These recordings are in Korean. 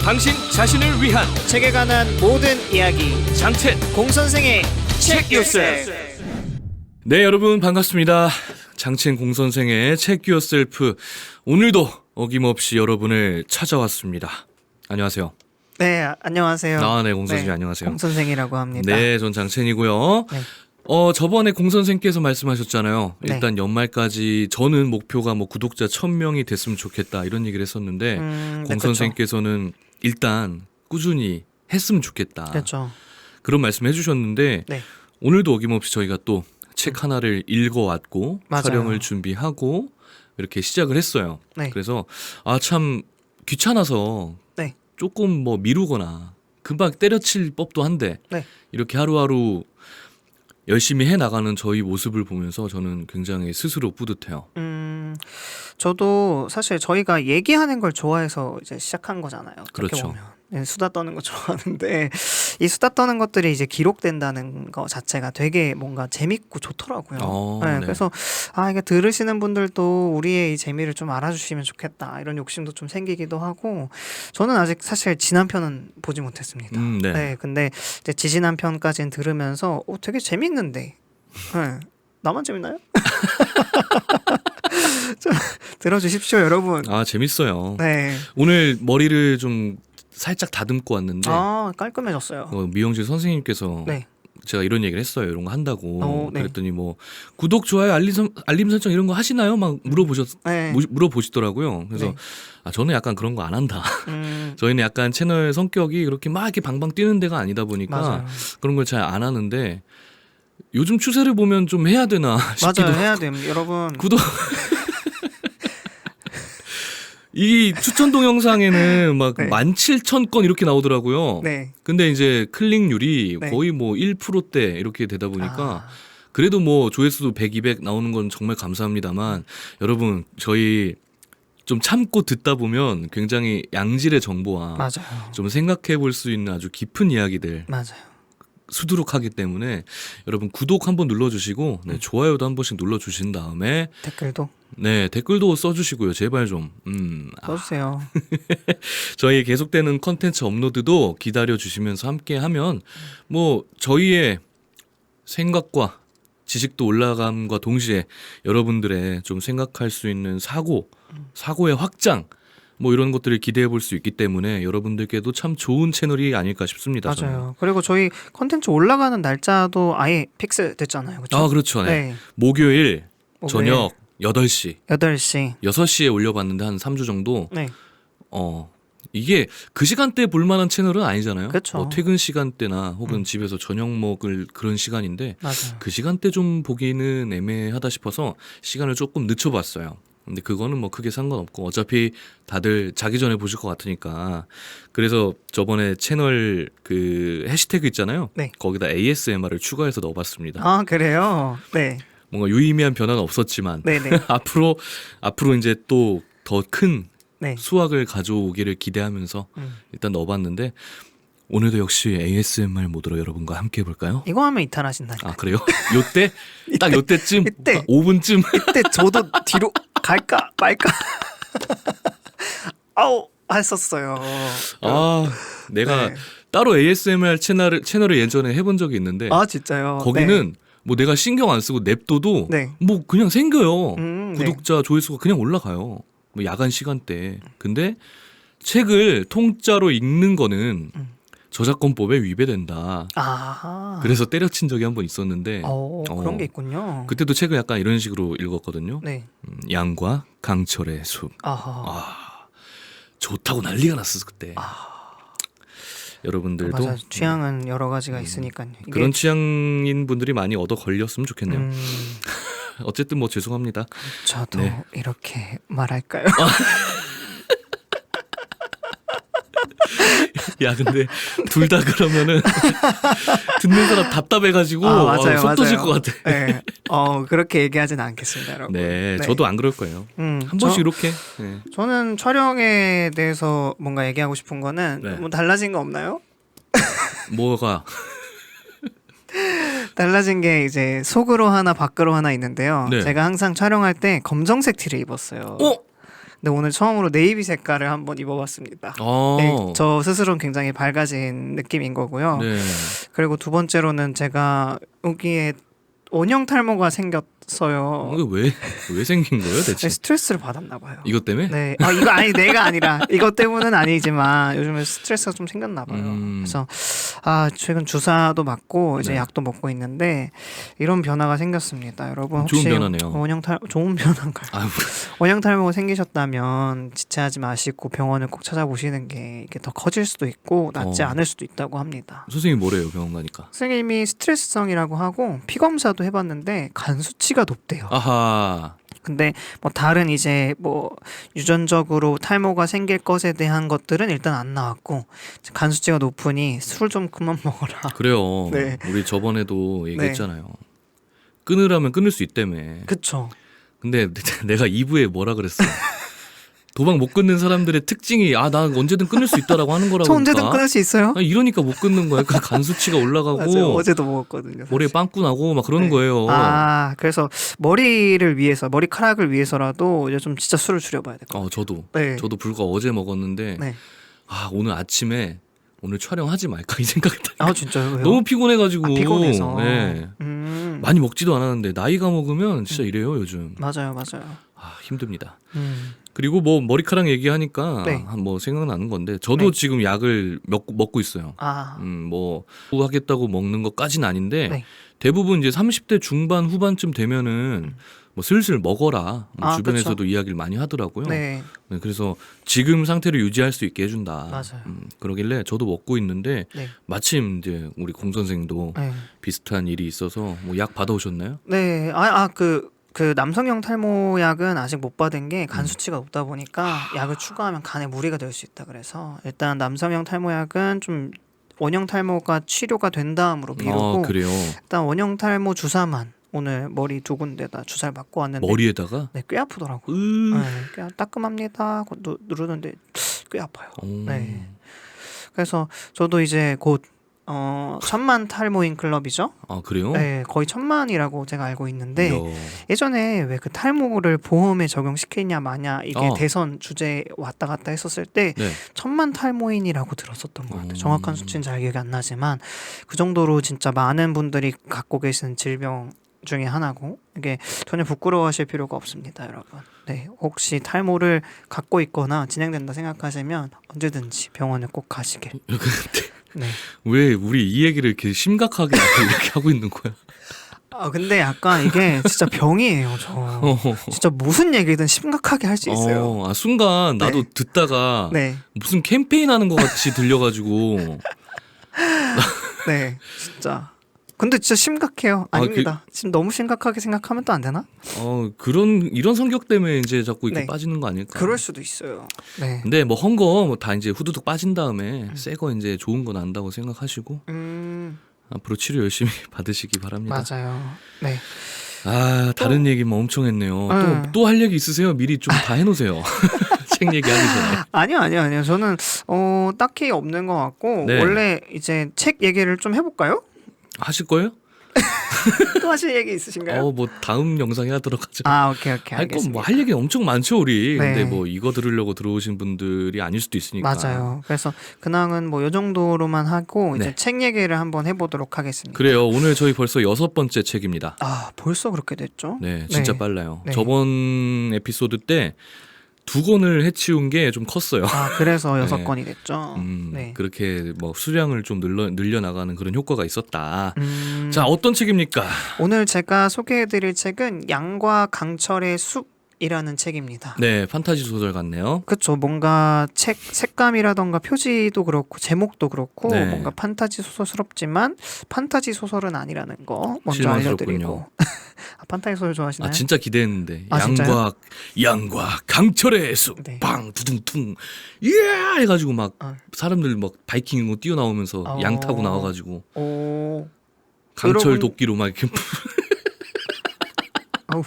당신 자신을 위한 책에 관한 모든 이야기 장첸 공선생의 Check Yourself. 네, 여러분 반갑습니다. 장첸 공선생의 Check Yourself. 오늘도 어김없이 여러분을 찾아왔습니다. 안녕하세요. 네, 안녕하세요. 네, 공선생님 안녕하세요. 공선생이라고 합니다. 네, 전 장첸이고요. 네. 저번에 공선생께서 말씀하셨잖아요. 네. 일단 연말까지 저는 목표가 뭐 구독자 1000명이 됐으면 좋겠다 이런 얘기를 했었는데 공선생께서는 일단 꾸준히 했으면 좋겠다. 그렇죠. 그런 말씀 해주셨는데 네. 오늘도 어김없이 저희가 또 책 하나를 읽어왔고 맞아요. 촬영을 준비하고 이렇게 시작을 했어요. 네. 그래서 참 귀찮아서 네. 조금 뭐 미루거나 금방 때려칠 법도 한데 네. 이렇게 하루하루 열심히 해나가는 저희 모습을 보면서 저는 굉장히 스스로 뿌듯해요. 저도 사실 저희가 얘기하는 걸 좋아해서 이제 시작한 거잖아요. 어떻게 그렇죠. 보면. 네, 수다 떠는 거 좋아하는데 이 수다 떠는 것들이 이제 기록된다는 거 자체가 되게 뭔가 재밌고 좋더라고요. 네. 그래서 이게 들으시는 분들도 우리의 이 재미를 좀 알아주시면 좋겠다 이런 욕심도 좀 생기기도 하고 저는 아직 사실 지난 편은 보지 못했습니다. 네. 근데 이제 지지난 편까지는 들으면서 되게 재밌는데 나만 재밌나요? 좀 들어주십시오, 여러분. 재밌어요. 네. 오늘 머리를 좀 살짝 다듬고 왔는데 깔끔해졌어요. 미용실 선생님께서 네. 제가 이런 얘기를 했어요. 이런 거 한다고. 네. 그랬더니 뭐 구독, 좋아요, 알림 설정 이런 거 하시나요? 막 네. 물어보시더라고요. 그래서 네. 저는 약간 그런 거 안 한다. 저희는 약간 채널 성격이 그렇게 막 이렇게 방방 뛰는 데가 아니다 보니까 맞아요. 그런 걸 잘 안 하는데 요즘 추세를 보면 좀 해야 되나 싶기도 맞아요. 하고. 해야 돼요, 여러분. 구독 이 추천 동영상에는 막 네. 17,000건 이렇게 나오더라고요. 네. 근데 이제 클릭률이 네. 거의 뭐 1%대 이렇게 되다 보니까 그래도 뭐 조회수도 100, 200 나오는 건 정말 감사합니다만 여러분 저희 좀 참고 듣다 보면 굉장히 양질의 정보와 맞아요. 좀 생각해 볼 수 있는 아주 깊은 이야기들 맞아요. 수두룩하기 때문에 여러분 구독 한번 눌러주시고 좋아요도 한 번씩 눌러주신 다음에 댓글도 댓글도 써주시고요. 제발 좀 써주세요. 저희 계속되는 컨텐츠 업로드도 기다려주시면서 함께하면 뭐 저희의 생각과 지식도 올라감과 동시에 여러분들의 좀 생각할 수 있는 사고의 확장 뭐 이런 것들을 기대해 볼 수 있기 때문에 여러분들께도 참 좋은 채널이 아닐까 싶습니다. 맞아요. 저는. 그리고 저희 컨텐츠 올라가는 날짜도 아예 픽스 됐잖아요. 그렇죠? 그렇죠. 네. 목요일 저녁 8시 8시 6시에 올려봤는데 한 3주 정도 네. 이게 그 시간대 볼만한 채널은 아니잖아요. 그쵸. 뭐 퇴근 시간대나 혹은 집에서 저녁 먹을 그런 시간인데 맞아요. 그 시간대 좀 보기는 애매하다 싶어서 시간을 조금 늦춰봤어요. 근데 그거는 뭐 크게 상관없고 어차피 다들 자기 전에 보실 것 같으니까 그래서 저번에 채널 그 해시태그 있잖아요. 네. 거기다 ASMR을 추가해서 넣어봤습니다. 그래요? 네. 뭔가 유의미한 변화는 없었지만 네네. 앞으로 이제 또 더 큰 네. 수확을 가져오기를 기대하면서 일단 넣어봤는데 오늘도 역시 ASMR 모드로 여러분과 함께 해볼까요? 이거 하면 이탈하신다니까. 그래요? 요때? 딱 요때쯤? 이때. 5분쯤? 이때 저도 뒤로 갈까 말까 했었어요. 내가 네. 따로 ASMR 채널을 예전에 해본 적이 있는데 진짜요? 거기는 뭐 내가 신경 안 쓰고 냅둬도 네. 뭐 그냥 생겨요. 네. 구독자 조회수가 그냥 올라가요. 뭐 야간 시간대. 근데 책을 통짜로 읽는 거는 저작권법에 위배된다. 그래서 때려친 적이 한 번 있었는데 그런 게 있군요. 그때도 책을 약간 이런 식으로 읽었거든요. 네. 양과 강철의 숲. 좋다고 난리가 났었어 그때. 여러분들도 맞아. 취향은 여러 가지가 있으니까요. 이게 그런 취향인 분들이 많이 얻어 걸렸으면 좋겠네요. 어쨌든 뭐 죄송합니다. 저도 이렇게 말할까요? 야 근데 둘 다 그러면은 듣는 사람 답답해가지고 속 터질 것 같아. 네. 그렇게 얘기하진 않겠습니다, 여러분. 네, 저도 안 그럴 거예요. 한 번씩 이렇게. 저는 촬영에 대해서 뭔가 얘기하고 싶은 거는 뭐 달라진 거 없나요? 뭐가? 달라진 게 이제 속으로 하나 밖으로 하나 있는데요. 네. 제가 항상 촬영할 때 검정색 티를 입었어요. 근데 오늘 처음으로 네이비 색깔을 한번 입어봤습니다. 어. 네, 저 스스로는 굉장히 밝아진 느낌인 거고요. 네. 그리고 두 번째로는 제가 여기에 원형 탈모가 생겼어요. 이게 왜 생긴 거예요, 네, 대체? 스트레스를 받았나 봐요. 이것 때문에? 네, 이거 아니 내가 아니라 이것 때문은 아니지만 요즘에 스트레스가 좀 생겼나 봐요. 그래서 최근 주사도 맞고 이제 네. 약도 먹고 있는데 이런 변화가 생겼습니다. 여러분 좋은 혹시 변화네요. 좋은 변화인가요? 아유, 원형 탈모가 생기셨다면 지체하지 마시고 병원을 꼭 찾아보시는 게 이게 더 커질 수도 있고 낫지 않을 수도 있다고 합니다. 선생님 뭐래요, 병원 가니까? 선생님이 스트레스성이라고 하고 피 검사도 해봤는데 간 수치가 높대요. 아하. 근데 뭐 다른 이제 뭐 유전적으로 탈모가 생길 것에 대한 것들은 일단 안 나왔고 간 수치가 높으니 술 좀 그만 먹어라. 그래요. 네. 우리 저번에도 얘기했잖아요. 끊으라면 끊을 수 있다며. 그쵸. 근데 내가 2부에 뭐라 그랬어? 도박 못 끊는 사람들의 특징이 나 언제든 끊을 수 있다라고 하는 거라고. 저 언제든 끊을 수 있어요? 이러니까 못 끊는 거야. 그 간 수치가 맞아요. 올라가고 어제도 먹었거든요. 머리에 사실. 빵꾸 나고 막 그러는 네. 거예요. 그래서 머리를 위해서 머리카락을 위해서라도 이제 좀 진짜 술을 줄여봐야 될 것 같아요. 저도 네. 저도 불과 어제 먹었는데 네. 오늘 아침에 오늘 촬영하지 말까 이 생각했다. 진짜요? 왜요? 너무 피곤해가지고. 피곤해서. 네. 많이 먹지도 않았는데 나이가 먹으면 진짜 이래요 요즘. 맞아요. 힘듭니다. 음. 그리고 뭐 머리카락 얘기하니까 네. 뭐 생각나는 건데 저도 네. 지금 약을 먹고 있어요. 뭐 하겠다고 먹는 것까지는 아닌데 네. 대부분 이제 30대 중반 후반쯤 되면은 뭐 슬슬 먹어라. 뭐 주변에서도 그쵸. 이야기를 많이 하더라고요. 네. 네, 그래서 지금 상태를 유지할 수 있게 해준다. 맞아요. 그러길래 저도 먹고 있는데 네. 마침 이제 우리 공 선생도 네. 비슷한 일이 있어서 뭐 약 받아오셨나요? 네. 그 남성형 탈모약은 아직 못 받은 게 간 수치가 높다 보니까 약을 추가하면 간에 무리가 될 수 있다 그래서 일단 남성형 탈모약은 좀 원형 탈모가 치료가 된 다음으로 미루고 그래요. 일단 원형 탈모 주사만 오늘 머리 두 군데다 주사를 맞고 왔는데 머리에다가 네, 꽤 아프더라고요. 네, 꽤 따끔합니다. 하고 누르는데 꽤 아파요. 네. 그래서 저도 이제 곧 1000만 탈모인 클럽이죠. 그래요? 네, 거의 1000만이라고 제가 알고 있는데 이야. 예전에 왜 그 탈모를 보험에 적용시키냐 마냐 이게 어. 대선 주제 왔다 갔다 했었을 때 네. 1000만 탈모인이라고 들었었던 것 같아요. 음. 정확한 수치는 잘 기억이 안 나지만 그 정도로 진짜 많은 분들이 갖고 계신 질병 중에 하나고 이게 전혀 부끄러워하실 필요가 없습니다, 여러분. 네, 혹시 탈모를 갖고 있거나 진행된다 생각하시면 언제든지 병원에 꼭 가시게. 네. 왜 우리 이 얘기를 이렇게 심각하게 이렇게 하고 있는 거야? 근데 약간 이게 진짜 병이에요, 저. 진짜 무슨 얘기든 심각하게 할 수 있어요. 순간 나도 네. 듣다가 네, 무슨 캠페인 하는 것 같이 들려가지고 네, 진짜. 근데 진짜 심각해요. 아닙니다. 지금 너무 심각하게 생각하면 또 안 되나? 이런 성격 때문에 이제 자꾸 이렇게 네. 빠지는 거 아닐까? 그럴 수도 있어요. 네. 근데 뭐 헝거 뭐 다 이제 후두둑 빠진 다음에 새 거 이제 좋은 거 난다고 생각하시고 앞으로 치료 열심히 받으시기 바랍니다. 맞아요. 네. 다른 얘기 뭐 엄청 했네요. 또 할 얘기 있으세요? 미리 좀 다 해놓으세요. 책 얘기하기 전에. 아니요. 저는 딱히 없는 것 같고 네. 원래 이제 책 얘기를 좀 해볼까요? 하실 거예요? 또 하실 얘기 있으신가요? 뭐 다음 영상에 하도록 하죠. 오케이, 알겠습니다. 뭐할 얘기 엄청 많죠 우리. 네. 근데 뭐 이거 들으려고 들어오신 분들이 아닐 수도 있으니까. 맞아요. 그래서 근황은 뭐 요 정도로만 하고 이제 네. 책 얘기를 한번 해보도록 하겠습니다. 그래요. 오늘 저희 벌써 6번째 책입니다. 벌써 그렇게 됐죠? 네, 진짜 네. 빨라요. 네. 저번 에피소드 때 2권을 해치운 게 좀 컸어요. 그래서 네. 6건이 됐죠. 네. 그렇게 뭐 수량을 좀 늘려나가는 그런 효과가 있었다. 음, 자, 어떤 책입니까? 오늘 제가 소개해드릴 책은 양과 강철의 숲이라는 책입니다. 네, 판타지 소설 같네요. 그쵸. 뭔가 책 색감이라던가 표지도 그렇고 제목도 그렇고 네. 뭔가 판타지 소설스럽지만 판타지 소설은 아니라는 거 먼저 실망스럽군요. 알려드리고. 판타지 소설 좋아하시나요? 진짜 기대했는데. 진짜요? 양과 강철의 숲, 네. 빵 두둥퉁, 이야 해가지고 막 어. 사람들 막 바이킹으로 뛰어나오면서 양 타고 나와가지고 오. 강철 여러분- 도끼로 막 이렇게 아우.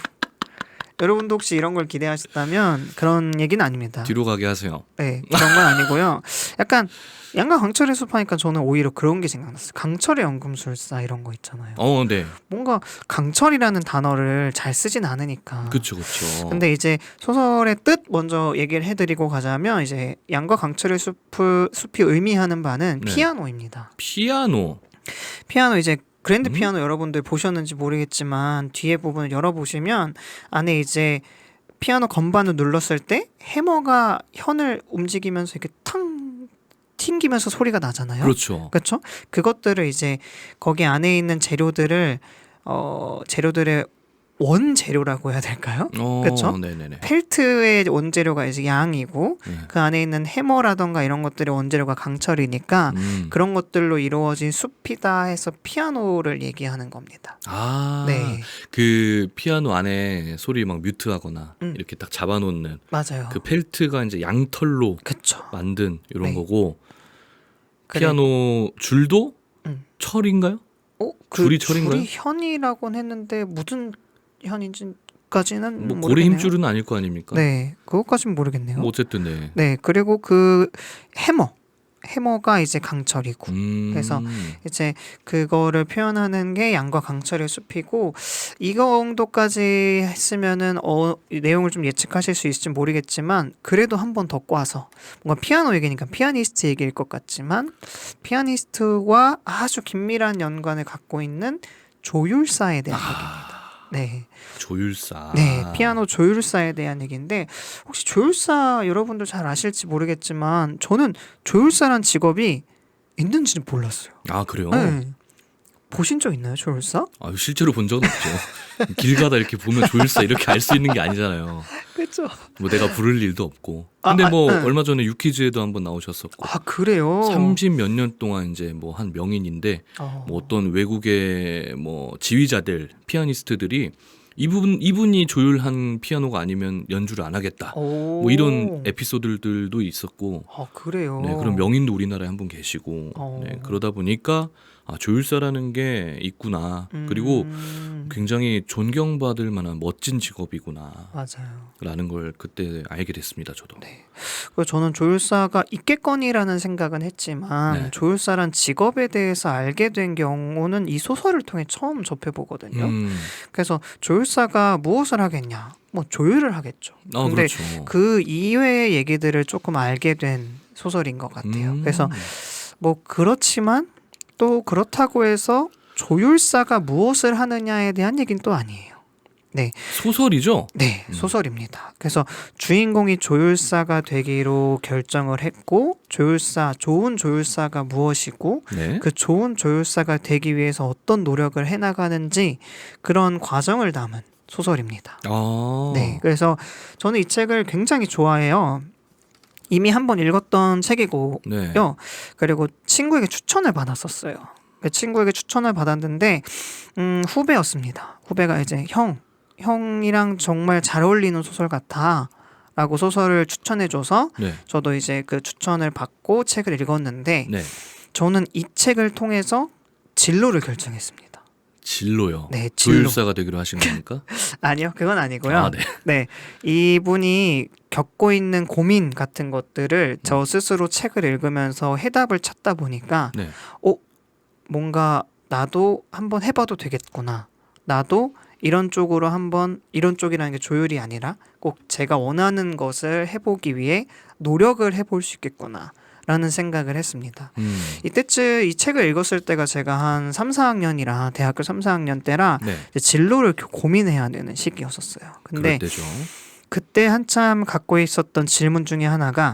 여러분도 혹시 이런 걸 기대하셨다면 그런 얘기는 아닙니다. 뒤로 가게 하세요. 네, 그런 건 아니고요. 약간 양가 강철의 숲 하니까 저는 오히려 그런 게 생각났어요. 강철의 연금술사 이런 거 있잖아요. 네. 뭔가 강철이라는 단어를 잘 쓰진 않으니까. 그쵸, 그쵸. 근데 이제 소설의 뜻 먼저 얘기를 해드리고 가자면 이제 양과 강철의 숲이 의미하는 바는 네. 피아노입니다. 피아노. 피아노 이제 그랜드 음? 피아노 여러분들 보셨는지 모르겠지만 뒤에 부분을 열어보시면 안에 이제 피아노 건반을 눌렀을 때 해머가 현을 움직이면서 이렇게 탕 튕기면서 소리가 나잖아요. 그렇죠. 그렇죠? 그것들을 이제 거기 안에 있는 재료들을 재료들의 원재료라고 해야 될까요? 그쵸? 네네네. 펠트의 원재료가 이제 양이고 네. 그 안에 있는 해머라던가 이런 것들의 원재료가 강철이니까 그런 것들로 이루어진 숲이다 해서 피아노를 얘기하는 겁니다. 네, 그 피아노 안에 소리 막 뮤트하거나 이렇게 딱 잡아놓는 맞아요. 그 펠트가 이제 양털로 그쵸. 만든 이런 네. 거고 그래. 피아노 줄도 음. 철인가요? 줄이 철인가요? 줄이 현이라고는 했는데 무슨 현인지까지는 뭐 모르겠네요. 고래 힘줄은 아닐 거 아닙니까? 네, 그것까지는 모르겠네요. 뭐 어쨌든 네. 네, 그리고 그 해머가 이제 강철이고 그래서 이제 그거를 표현하는 게 양과 강철의 숲이고 이 정도까지 했으면은 이 내용을 좀 예측하실 수 있을지 모르겠지만 그래도 한 번 더 꽈서 뭔가 피아노 얘기니까 피아니스트 얘기일 것 같지만 피아니스트와 아주 긴밀한 연관을 갖고 있는 조율사에 대한 얘기입니다. 네. 조율사. 네, 피아노 조율사에 대한 얘기인데 혹시 조율사 여러분들 잘 아실지 모르겠지만 저는 조율사란 직업이 있는지는 몰랐어요. 아 그래요? 네. 보신 적 있나요, 조율사? 실제로 본 적은 없죠. 길 가다 이렇게 보면 조율사 이렇게 알 수 있는 게 아니잖아요. 그렇죠. 뭐 내가 부를 일도 없고. 근데 뭐 얼마 전에 유퀴즈에도 한번 나오셨었고. 아 그래요? 30 몇 년 동안 이제 뭐 한 명인인데 뭐 어떤 외국의 뭐 지휘자들, 피아니스트들이 이분이 조율한 피아노가 아니면 연주를 안 하겠다. 뭐 이런 에피소드들도 있었고. 아 그래요? 네, 그런 명인도 우리나라에 한 분 계시고. 네, 그러다 보니까 조율사라는 게 있구나. 그리고 굉장히 존경받을 만한 멋진 직업이구나. 맞아요. 라는 걸 그때 알게 됐습니다. 저도. 네. 그래서 저는 조율사가 있겠거니라는 생각은 했지만 네. 조율사란 직업에 대해서 알게 된 경우는 이 소설을 통해 처음 접해보거든요. 그래서 조율사가 무엇을 하겠냐? 뭐 조율을 하겠죠. 근데 그렇죠. 그 이외의 얘기들을 조금 알게 된 소설인 것 같아요. 그래서 뭐 그렇지만 또 그렇다고 해서 조율사가 무엇을 하느냐에 대한 얘기는 또 아니에요. 네. 소설이죠? 네, 소설입니다. 그래서 주인공이 조율사가 되기로 결정을 했고 좋은 조율사가 무엇이고 네. 그 좋은 조율사가 되기 위해서 어떤 노력을 해나가는지 그런 과정을 담은 소설입니다. 네, 그래서 저는 이 책을 굉장히 좋아해요. 이미 한번 읽었던 책이고요. 네. 그리고 친구에게 추천을 받았었어요. 그 친구에게 추천을 받았는데 후배였습니다. 후배가 이제 형이랑 정말 잘 어울리는 소설 같아 라고 소설을 추천해줘서 네. 저도 이제 그 추천을 받고 책을 읽었는데 네. 저는 이 책을 통해서 진로를 결정했습니다. 진로요. 네, 진로. 조율사가 되기로 하신 겁니까? 아니요, 그건 아니고요. 네. 네, 이분이 겪고 있는 고민 같은 것들을 저 스스로 책을 읽으면서 해답을 찾다 보니까 네. 뭔가 나도 한번 해봐도 되겠구나. 나도 이런 쪽으로 이런 쪽이라는 게 조율이 아니라 꼭 제가 원하는 것을 해보기 위해 노력을 해볼 수 있겠구나 라는 생각을 했습니다. 이때쯤 이 책을 읽었을 때가 제가 한 3, 4학년이라 대학교 3, 4학년 때라 네. 이제 진로를 고민해야 되는 시기였었어요. 근데 그럴 때죠. 그때 한참 갖고 있었던 질문 중에 하나가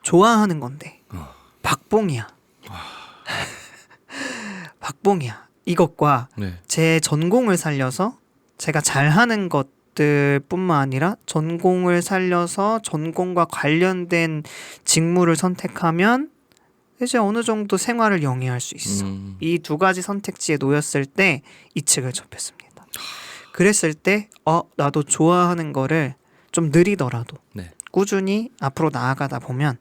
좋아하는 건데 박봉이야. 박봉이야. 이것과 네. 제 전공을 살려서 제가 잘하는 것들뿐만 아니라 전공을 살려서 전공과 관련된 직무를 선택하면 이제 어느 정도 생활을 영위할 수 있어. 이 두 가지 선택지에 놓였을 때 이 책을 접했습니다. 그랬을 때 나도 좋아하는 거를 좀 느리더라도 네. 꾸준히 앞으로 나아가다 보면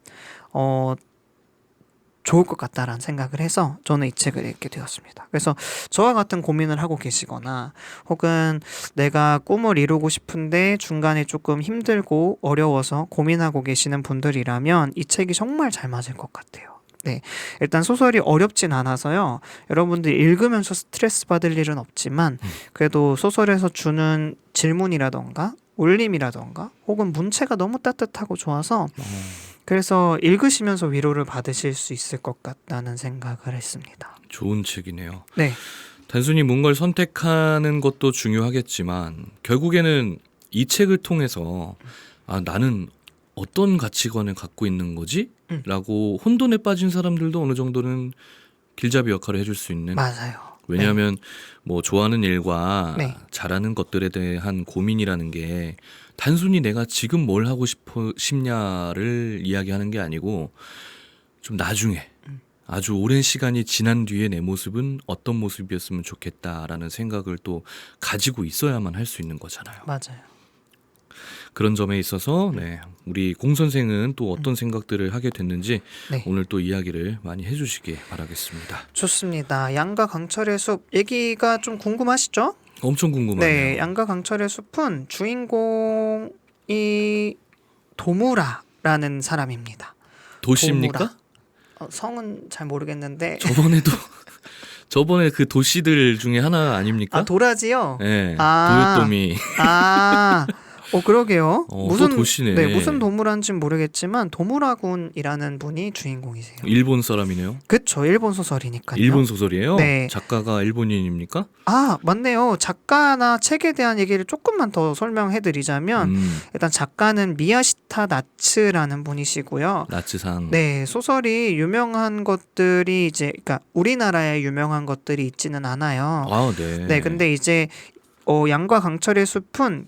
좋을 것 같다라는 생각을 해서 저는 이 책을 읽게 되었습니다. 그래서 저와 같은 고민을 하고 계시거나 혹은 내가 꿈을 이루고 싶은데 중간에 조금 힘들고 어려워서 고민하고 계시는 분들이라면 이 책이 정말 잘 맞을 것 같아요. 네, 일단 소설이 어렵진 않아서요. 여러분들이 읽으면서 스트레스 받을 일은 없지만 그래도 소설에서 주는 질문이라던가 울림이라던가 혹은 문체가 너무 따뜻하고 좋아서 그래서 읽으시면서 위로를 받으실 수 있을 것 같다는 생각을 했습니다. 좋은 책이네요. 네, 단순히 뭔가를 선택하는 것도 중요하겠지만 결국에는 이 책을 통해서 나는 어떤 가치관을 갖고 있는 거지? 라고 혼돈에 빠진 사람들도 어느 정도는 길잡이 역할을 해줄 수 있는. 맞아요. 왜냐하면 뭐 좋아하는 일과 네. 잘하는 것들에 대한 고민이라는 게 단순히 내가 지금 뭘 하고 싶냐를 이야기하는 게 아니고 좀 나중에 아주 오랜 시간이 지난 뒤에 내 모습은 어떤 모습이었으면 좋겠다라는 생각을 또 가지고 있어야만 할 수 있는 거잖아요. 맞아요. 그런 점에 있어서 우리 공 선생은 또 어떤 생각들을 하게 됐는지 네. 오늘 또 이야기를 많이 해주시길 바라겠습니다. 좋습니다. 양과 강철의 숲 얘기가 좀 궁금하시죠? 엄청 궁금하네요. 네, 양과 강철의 숲은 주인공이 도무라라는 사람입니다. 도시입니까? 도무라. 성은 잘 모르겠는데 저번에 그 도시들 중에 하나 아닙니까? 도라지요? 네, 아. 도요토미. 그러게요. 또 도시네. 네, 무슨 도무라인지는 모르겠지만 도무라군이라는 분이 주인공이세요. 일본 사람이네요. 그쵸, 일본 소설이니까요. 일본 소설이에요? 네. 작가가 일본인입니까? 맞네요. 작가나 책에 대한 얘기를 조금만 더 설명해드리자면 일단 작가는 미야시타 나츠라는 분이시고요. 나츠상. 네, 소설이 유명한 것들이 이제 그러니까 우리나라에 유명한 것들이 있지는 않아요. 네. 네, 근데 이제 양과 강철의 숲은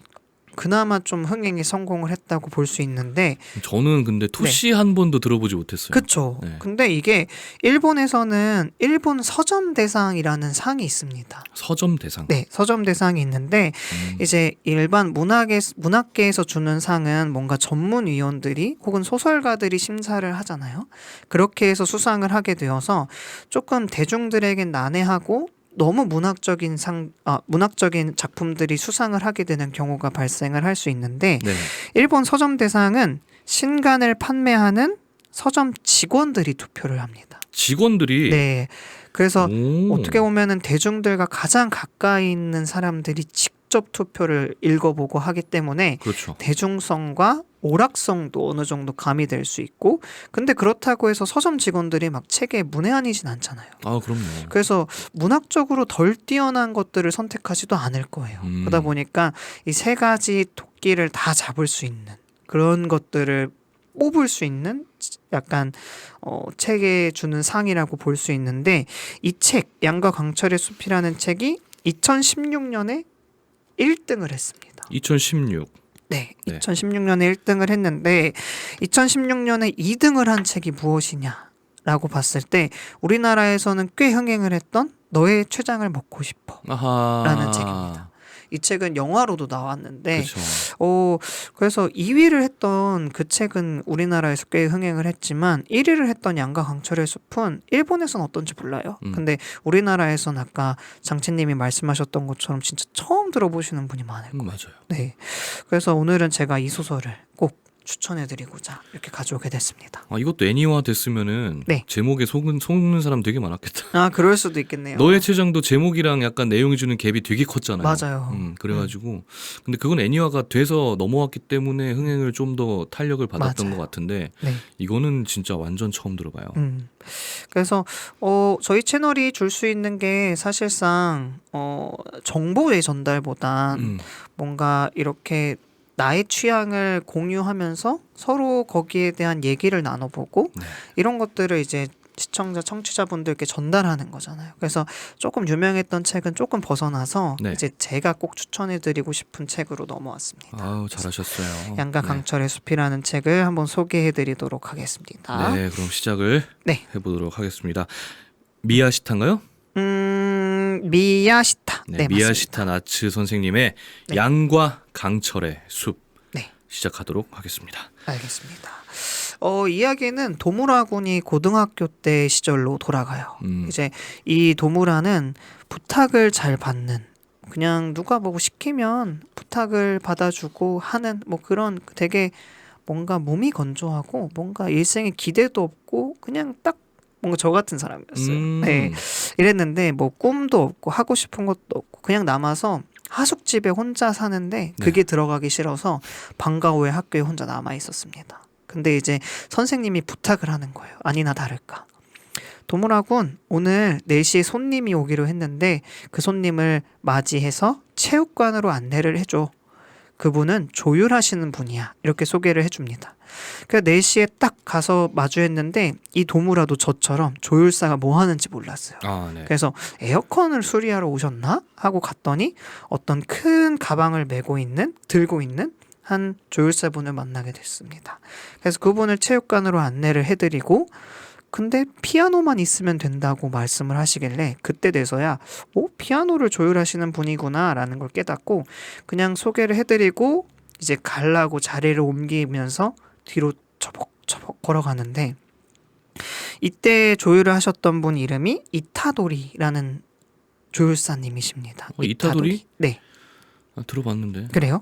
그나마 좀 흥행에 성공을 했다고 볼 수 있는데 저는 근데 토시 한 번도 들어보지 못했어요. 그쵸. 네. 근데 이게 일본에서는 일본 서점 대상이라는 상이 있습니다. 서점 대상. 네, 서점 대상이 있는데 이제 일반 문학계에서 주는 상은 뭔가 전문위원들이 혹은 소설가들이 심사를 하잖아요. 그렇게 해서 수상을 하게 되어서 조금 대중들에겐 난해하고 너무 문학적인 작품들이 수상을 하게 되는 경우가 발생을 할 수 있는데 네. 일본 서점 대상은 신간을 판매하는 서점 직원들이 투표를 합니다. 직원들이. 네. 그래서 오. 어떻게 보면은 대중들과 가장 가까이 있는 사람들이 직접 투표를 읽어보고 하기 때문에 그렇죠. 대중성과 오락성도 어느 정도 가미될 수 있고 근데 그렇다고 해서 서점 직원들이 막 책에 문외한이진 않잖아요. 그럼요. 그래서 문학적으로 덜 뛰어난 것들을 선택하지도 않을 거예요. 그러다 보니까 이 세 가지 토끼를 다 잡을 수 있는 그런 것들을 뽑을 수 있는 약간 책에 주는 상이라고 볼 수 있는데 이 책 양과 강철의 숲이라는 책이 2016년에 1등을 했습니다. 2016. 네, 네. 2016년에 1등을 했는데 2016년에 2등을 한 책이 무엇이냐라고 봤을 때 우리나라에서는 꽤 흥행을 했던 너의 췌장을 먹고 싶어라는 책입니다. 이 책은 영화로도 나왔는데 그렇죠. 그래서 2위를 했던 그 책은 우리나라에서 꽤 흥행을 했지만 1위를 했던 양과 강철의 숲은 일본에서는 어떤지 몰라요. 근데 우리나라에서는 아까 장치님이 말씀하셨던 것처럼 진짜 처음 들어보시는 분이 많을 거예요. 맞아요. 네. 그래서 오늘은 제가 이 소설을 꼭 추천해드리고자 이렇게 가져오게 됐습니다. 이것도 애니화 됐으면은 네. 제목에 속는 사람 되게 많았겠다. 그럴 수도 있겠네요. 너의 최장도 제목이랑 약간 내용이 주는 갭이 되게 컸잖아요. 맞아요. 그래가지고 근데 그건 애니화가 돼서 넘어왔기 때문에 흥행을 좀 더 탄력을 받았던 맞아요. 것 같은데 네. 이거는 진짜 완전 처음 들어봐요. 그래서 저희 채널이 줄 수 있는 게 사실상 정보의 전달보단 뭔가 이렇게 나의 취향을 공유하면서 서로 거기에 대한 얘기를 나눠보고 이런 것들을 이제 시청자, 청취자분들께 전달하는 거잖아요. 그래서 조금 유명했던 책은 조금 벗어나서 이제 제가 꼭 추천해드리고 싶은 책으로 넘어왔습니다. 잘하셨어요. 양과 강철의 숲이라는 책을 한번 소개해드리도록 하겠습니다. 네, 그럼 시작을 해보도록 하겠습니다. 미야시타인가요? 미야시타. 네, 미야시타 나츠 선생님의 양과 강철의 숲 시작하도록 하겠습니다. 알겠습니다. 이야기는 도무라군이 고등학교 때 시절로 돌아가요. 음. 이제 이 도무라는 부탁을 잘 받는, 그냥 누가 뭐 시키면 부탁을 받아주고 하는 뭐 그런 되게 뭔가 몸이 건조하고 뭔가 일생에 기대도 없고 그냥 딱 뭔가 저 같은 사람이었어요. 네. 이랬는데 뭐 꿈도 없고 하고 싶은 것도 없고 그냥 남아서 하숙집에 혼자 사는데 그게 들어가기 싫어서 방과 후에 학교에 혼자 남아 있었습니다. 근데 이제 선생님이 부탁을 하는 거예요. 아니나 다를까. 도무라군, 오늘 4시에 손님이 오기로 했는데 그 손님을 맞이해서 체육관으로 안내를 해줘. 그분은 조율하시는 분이야. 이렇게 소개를 해줍니다. 그래서 4시에 딱 가서 마주했는데 이 도무라도 저처럼 조율사가 뭐 하는지 몰랐어요. 아, 네. 그래서 에어컨을 수리하러 오셨나? 하고 갔더니 어떤 큰 가방을 들고 있는 한 조율사분을 만나게 됐습니다. 그래서 그분을 체육관으로 안내를 해드리고 근데 피아노만 있으면 된다고 말씀을 하시길래 그때 돼서야 피아노를 조율하시는 분이구나 라는 걸 깨닫고 그냥 소개를 해드리고 이제 가려고 자리를 옮기면서 뒤로 처벅처벅 걸어가는데 이때 조율을 하셨던 분 이름이 이타도리라는 조율사님이십니다. 이타도리? 네. 들어봤는데. 그래요?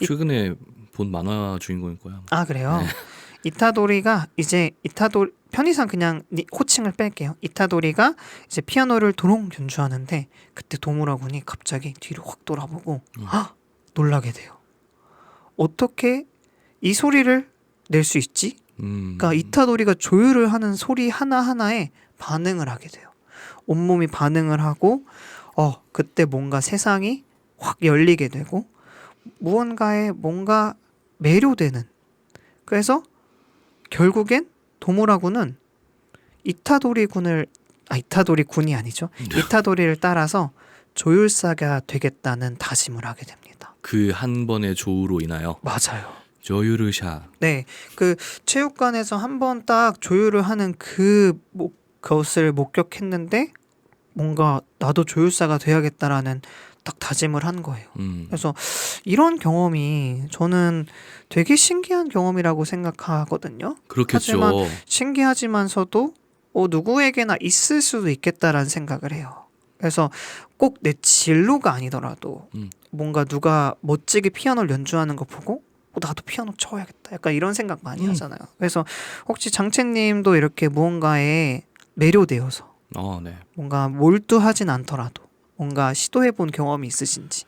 최근에 본 만화 주인공일 거야. 아 그래요? 네. 이타도리가 이제 편의상 그냥 호칭을 뺄게요. 이타도리가 이제 피아노를 도롱 연주하는데 그때 도무라군이 갑자기 뒤로 확 돌아보고 놀라게 돼요. 어떻게 이 소리를 낼 수 있지? 그러니까 이타도리가 조율을 하는 소리 하나하나에 반응을 하게 돼요. 온몸이 반응을 하고 그때 뭔가 세상이 확 열리게 되고 무언가에 뭔가 매료되는, 그래서 결국엔 도무라군은 이타도리 군이 아니죠. 이타도리를 따라서 조율사가 되겠다는 다짐을 하게 됩니다. 그 한 번의 조우로 인하여. 맞아요. 조율샤. 네, 그 체육관에서 한 번 딱 조율을 하는 그것을 목격했는데 뭔가 나도 조율사가 돼야겠다라는 딱 다짐을 한 거예요. 그래서 이런 경험이 저는 되게 신기한 경험이라고 생각하거든요. 그렇겠죠. 하지만 신기하지만서도 누구에게나 있을 수도 있겠다라는 생각을 해요. 그래서 꼭 내 진로가 아니더라도 뭔가 누가 멋지게 피아노를 연주하는 거 보고 나도 피아노 쳐야겠다. 약간 이런 생각 많이 하잖아요. 그래서 혹시 장채님도 이렇게 무언가에 매료되어서 네. 뭔가 몰두하진 않더라도 뭔가 시도해본 경험이 있으신지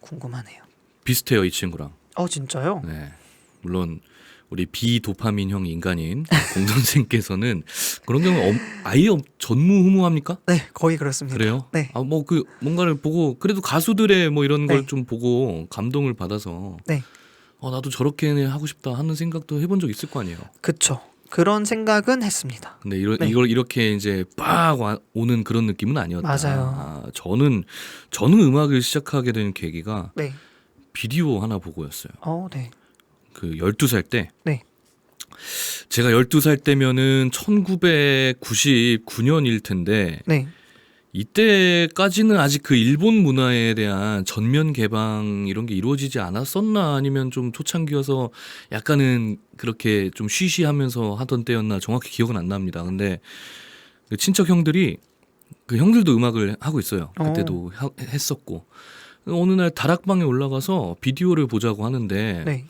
궁금하네요. 비슷해요, 이 친구랑. 진짜요? 네. 물론 우리 비도파민형 인간인 공 선생께서는 그런 경우 아예 전무후무합니까? 네, 거의 그렇습니다. 그래요? 네. 뭐 그 뭔가를 보고 그래도 가수들의 뭐 이런 걸 네. 좀 보고 감동을 받아서 네. 나도 저렇게 하고 싶다 하는 생각도 해본 적 있을 거 아니에요. 그쵸. 그런 생각은 했습니다. 근데 네. 이걸 이렇게 이제 빡 오는 그런 느낌은 아니었다. 맞아요. 저는 음악을 시작하게 된 계기가 네. 비디오 하나 보고였어요. 네. 그 12살 때. 네. 제가 12살 때면은 1999년일 텐데 네. 이때까지는 아직 그 일본 문화에 대한 전면 개방 이런 게 이루어지지 않았었나 아니면 좀 초창기여서 약간은 그렇게 좀 쉬쉬하면서 하던 때였나 정확히 기억은 안 납니다. 근데 그 친척 형들이 그 형들도 음악을 하고 있어요. 그때도 했었고 어느 날 다락방에 올라가서 비디오를 보자고 하는데 네.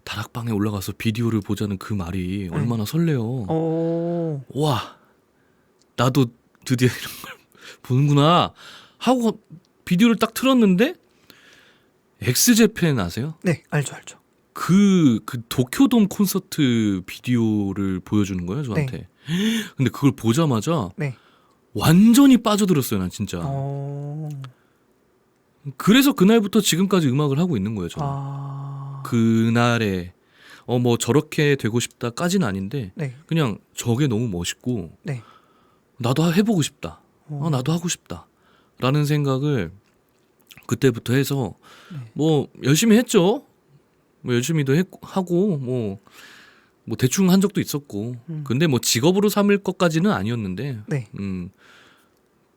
다락방에 올라가서 비디오를 보자는 그 말이 얼마나 설레요. 와, 나도 드디어 이런 걸 보는구나 하고 비디오를 딱 틀었는데 엑스제팬 아세요? 네, 알죠. 그 도쿄돔 콘서트 비디오를 보여주는 거예요, 저한테. 근데 그걸 보자마자 네. 완전히 빠져들었어요, 난 진짜. 그래서 그날부터 지금까지 음악을 하고 있는 거예요, 저는. 그날에 뭐 저렇게 되고 싶다까지는 아닌데 네. 그냥 저게 너무 멋있고 네. 나도 해보고 싶다. 나도 하고 싶다. 라는 생각을 그때부터 해서 뭐 열심히 했죠. 뭐 열심히도 하고 뭐 대충 한 적도 있었고 근데 뭐 직업으로 삼을 것까지는 아니었는데 네.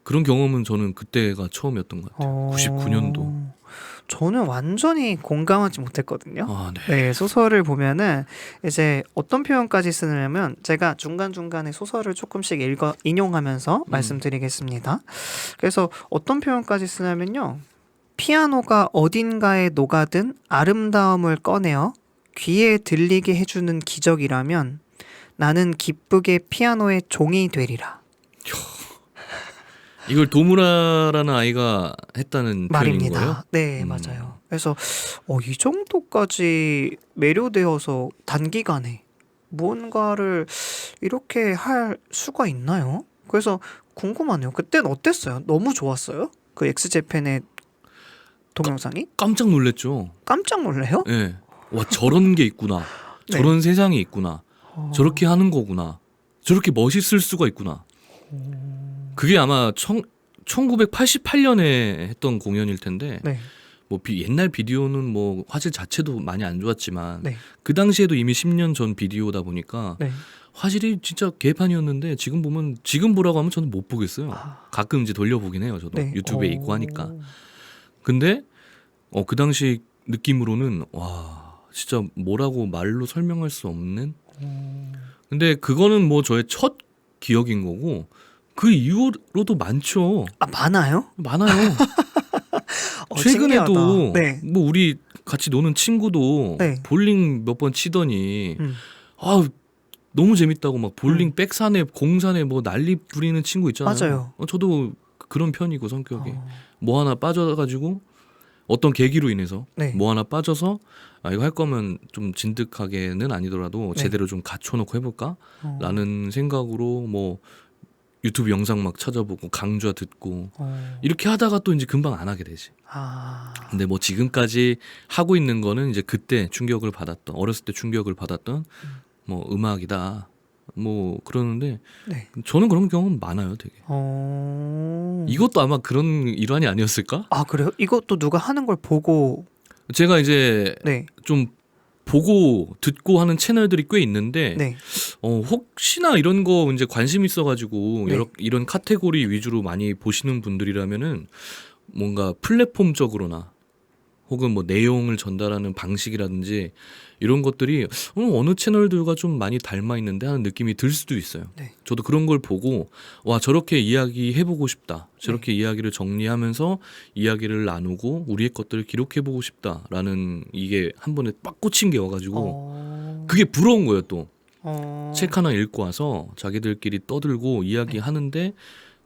그런 경험은 저는 그때가 처음이었던 것 같아요. 99년도. 저는 완전히 공감하지 못했거든요. 아, 네. 네, 소설을 보면은 이제 어떤 표현까지 쓰냐면 제가 중간중간에 소설을 조금씩 인용하면서 말씀드리겠습니다. 그래서 어떤 표현까지 쓰냐면요. 피아노가 어딘가에 녹아든 아름다움을 꺼내어 귀에 들리게 해주는 기적이라면 나는 기쁘게 피아노의 종이 되리라. 이걸 도무라라는 아이가 했다는 표현인 거예요? 말입니다. 네, 맞아요. 그래서 이 정도까지 매료되어서 단기간에 무언가를 이렇게 할 수가 있나요? 그래서 궁금하네요. 그때는 어땠어요? 너무 좋았어요? 그 엑스제팬의 동영상이? 깜짝 놀랐죠. 깜짝 놀래요? 예. 와, 저런 게 있구나. 네. 저런 세상이 있구나. 저렇게 하는 거구나. 저렇게 멋있을 수가 있구나. 그게 아마 1988년에 했던 공연일 텐데 네, 뭐 옛날 비디오는 뭐 화질 자체도 많이 안 좋았지만 네, 그 당시에도 이미 10년 전 비디오다 보니까 네. 화질이 진짜 개판이었는데 지금 보면 지금 보라고 하면 저는 못 보겠어요. 가끔 이제 돌려보긴 해요. 저도 네. 유튜브에 있고 하니까. 근데 그 당시 느낌으로는 와 진짜 뭐라고 말로 설명할 수 없는. 근데 그거는 뭐 저의 첫 기억인 거고 그 이후로도 많죠. 아, 많아요? 많아요. 최근에도 신기하다. 네. 뭐 우리 같이 노는 친구도 네. 볼링 몇 번 치더니 음. 아 너무 재밌다고 막 볼링 백산에 공산에 뭐 난리 부리는 친구 있잖아요. 맞아요. 저도 그런 편이고 성격이 어, 뭐 하나 빠져가지고 어떤 계기로 인해서 네. 뭐 하나 빠져서 이거 할 거면 좀 진득하게는 아니더라도 네. 제대로 좀 갖춰놓고 해볼까? 어, 라는 생각으로 뭐 유튜브 영상 막 찾아보고 강좌 듣고 어, 이렇게 하다가 또 이제 금방 안 하게 되지. 아, 근데 뭐 지금까지 하고 있는 거는 이제 그때 충격을 받았던 어렸을 때 충격을 받았던 뭐 음악이다. 뭐 그러는데 네. 저는 그런 경험 많아요, 되게. 이것도 아마 그런 일환이 아니었을까? 아, 그래요? 이것도 누가 하는 걸 보고, 제가 이제 네, 좀 보고 듣고 하는 채널들이 꽤 있는데 네, 혹시나 이런 거 이제 관심 있어가지고 네. 이런 카테고리 위주로 많이 보시는 분들이라면은 뭔가 플랫폼적으로나 혹은 뭐 내용을 전달하는 방식이라든지 이런 것들이 어느 채널들과 좀 많이 닮아 있는데 하는 느낌이 들 수도 있어요. 네. 저도 그런 걸 보고 와 저렇게 이야기해보고 싶다. 저렇게 이야기를 정리하면서 이야기를 나누고 우리의 것들을 기록해보고 싶다라는 이게 한 번에 빡 꽂힌 게 와가지고 그게 부러운 거예요 또. 책 하나 읽고 와서 자기들끼리 떠들고 이야기하는데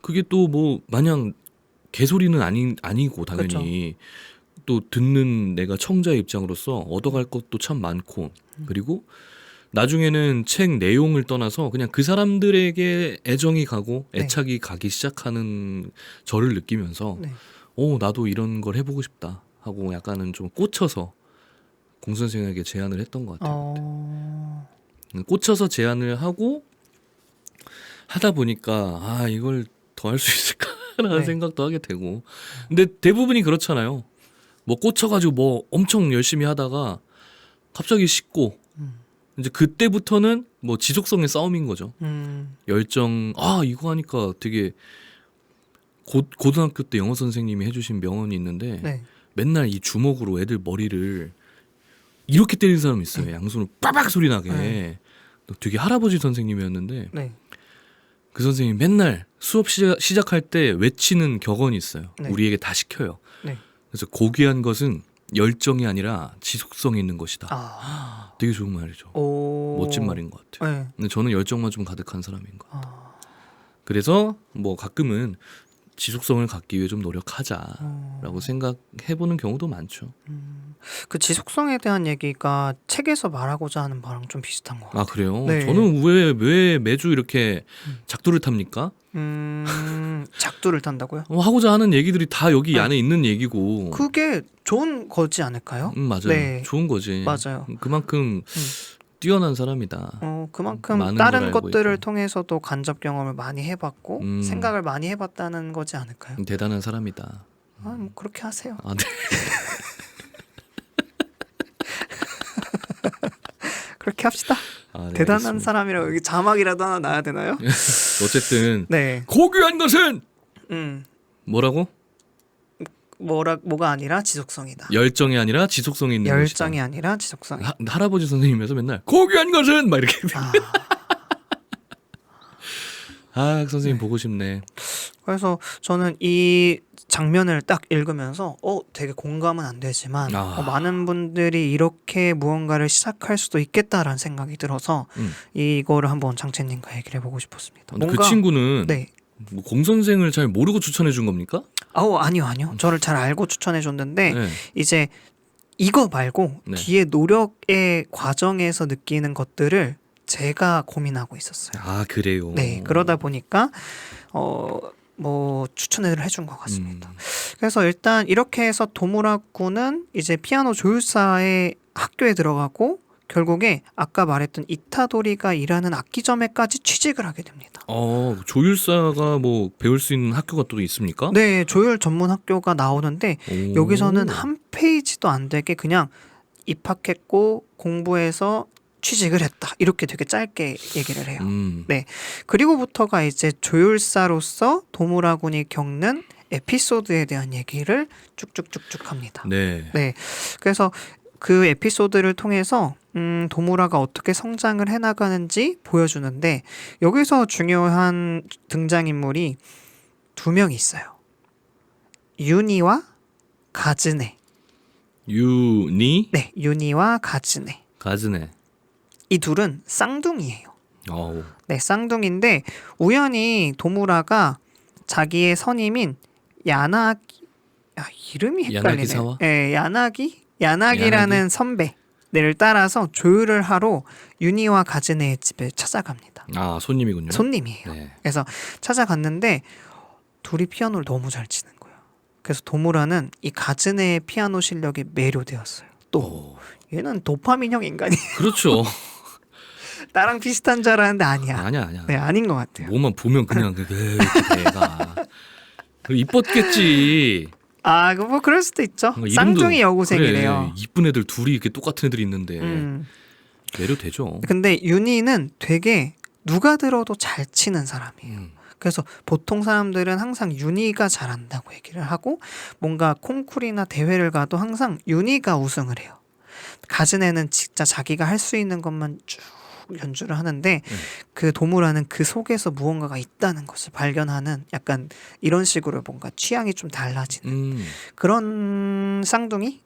그게 또 뭐 마냥 개소리는 아니고 당연히 또 듣는 내가 청자의 입장으로서 얻어갈 것도 참 많고 그리고 나중에는 책 내용을 떠나서 그냥 그 사람들에게 애정이 가고 네. 애착이 가기 시작하는 저를 느끼면서 네. 나도 이런 걸 해보고 싶다 하고 약간은 좀 꽂혀서 공 선생에게 제안을 했던 것 같아요. 꽂혀서 제안을 하고 하다 보니까 아 이걸 더 할 수 있을까라는 네. 생각도 하게 되고 근데 대부분이 그렇잖아요. 뭐 꽂혀가지고 뭐 엄청 열심히 하다가 갑자기 식고 이제 그때부터는 뭐 지속성의 싸움인 거죠. 열정 이거 하니까 되게 고등학교 때 영어 선생님이 해주신 명언이 있는데 네. 맨날 이 주먹으로 애들 머리를 이렇게 때리는 사람이 있어요. 양손으로 빠박 소리 나게. 네. 되게 할아버지 선생님이었는데 네. 그 선생님이 맨날 수업 시작할 때 외치는 격언이 있어요. 네. 우리에게 다 시켜요. 네. 그래서 고귀한 것은 열정이 아니라 지속성이 있는 것이다. 아, 되게 좋은 말이죠. 멋진 말인 것 같아요. 네. 근데 저는 열정만 좀 가득한 사람인 것 같아요. 그래서 뭐 가끔은 지속성을 갖기 위해 좀 노력하자라고 생각해보는 경우도 많죠. 그 지속성에 대한 얘기가 책에서 말하고자 하는 바랑 좀 비슷한 것 같아요. 아 그래요? 네. 저는 왜 매주 이렇게 작두를 탑니까? 작두를 탄다고요? 하고자 하는 얘기들이 다 여기 안에 있는 얘기고. 그게 좋은 거지 않을까요? 맞아요. 네. 좋은 거지. 맞아요. 그만큼 뛰어난 사람이다. 그만큼 많은 다른 걸 알고 것들을 있고. 통해서도 간접 경험을 많이 해봤고 생각을 많이 해봤다는 거지 않을까요? 대단한 사람이다. 뭐 그렇게 하세요. 아, 네. 그렇게 합시다. 네, 대단한 알겠습니다. 사람이라고 여기 자막이라도 하나 놔야 되나요? 어쨌든 네. 고귀한 것은 음. 뭐라고? 뭐가 아니라 지속성이다. 열정이 아니라 지속성이 있는 열정이 것이다. 아니라 지속성이. 할아버지 선생님에서 맨날 고귀한 것은 막 이렇게 아, 선생님 보고 싶네. 그래서 저는 이 장면을 딱 읽으면서 되게 공감은 안 되지만 많은 분들이 이렇게 무언가를 시작할 수도 있겠다라는 생각이 들어서 이거를 한번 장채님과 얘기를 해보고 싶었습니다. 근데 그 친구는 네. 뭐 공 선생을 잘 모르고 추천해 준 겁니까? 아니요. 저를 잘 알고 추천해 줬는데 네. 이제 이거 말고 네. 뒤에 노력의 과정에서 느끼는 것들을 제가 고민하고 있었어요. 아 그래요. 네, 그러다 보니까 뭐 추천을 해준 것 같습니다. 그래서 일단 이렇게 해서 도무라쿠는 이제 피아노 조율사의 학교에 들어가고 결국에 아까 말했던 이타도리가 일하는 악기점에까지 취직을 하게 됩니다. 조율사가 뭐 배울 수 있는 학교가 또 있습니까? 네, 조율 전문 학교가 나오는데 오. 여기서는 한 페이지도 안 되게 그냥 입학했고 공부해서 취직을 했다. 이렇게 되게 짧게 얘기를 해요. 네. 그리고부터가 이제 조율사로서 도무라군이 겪는 에피소드에 대한 얘기를 쭉쭉쭉쭉 합니다. 네. 네. 그래서 그 에피소드를 통해서 도무라가 어떻게 성장을 해나가는지 보여주는데 여기서 중요한 등장인물이 두 명이 있어요. 유니와 가즈네. 유니? 네, 유니와 가즈네. 가즈네. 이 둘은 쌍둥이에요. 어우. 네, 쌍둥이인데 우연히 도무라가 자기의 선임인 야나기 이름이 헷갈리네. 야나기사와? 네, 야나기라는 선배를 따라서 조율을 하러 유니와 가즈네의 집에 찾아갑니다. 손님이군요. 손님이에요. 네. 그래서 찾아갔는데 둘이 피아노를 너무 잘 치는 거예요. 그래서 도무라는 이 가즈네의 피아노 실력에 매료되었어요. 또 얘는 도파민형 인간이에요. 그렇죠. 나랑 비슷한 줄 알았는데 아니야. 아니야. 네, 아닌 것 같아요. 뭐만 보면 그냥 걔가 이뻤겠지. 뭐 그럴 수도 있죠. 이름도- 쌍둥이 여고생이래요. 그래, 이쁜 애들 둘이 이렇게 똑같은 애들이 있는데 매료되죠. 근데 윤희는 되게 누가 들어도 잘 치는 사람이에요. 그래서 보통 사람들은 항상 윤희가 잘한다고 얘기를 하고 뭔가 콩쿠르나 대회를 가도 항상 윤희가 우승을 해요. 가즈네는 진짜 자기가 할 수 있는 것만 쭉 연주를 하는데 그 도무라는 그 속에서 무언가가 있다는 것을 발견하는 약간 이런 식으로 뭔가 취향이 좀 달라지는 그런 쌍둥이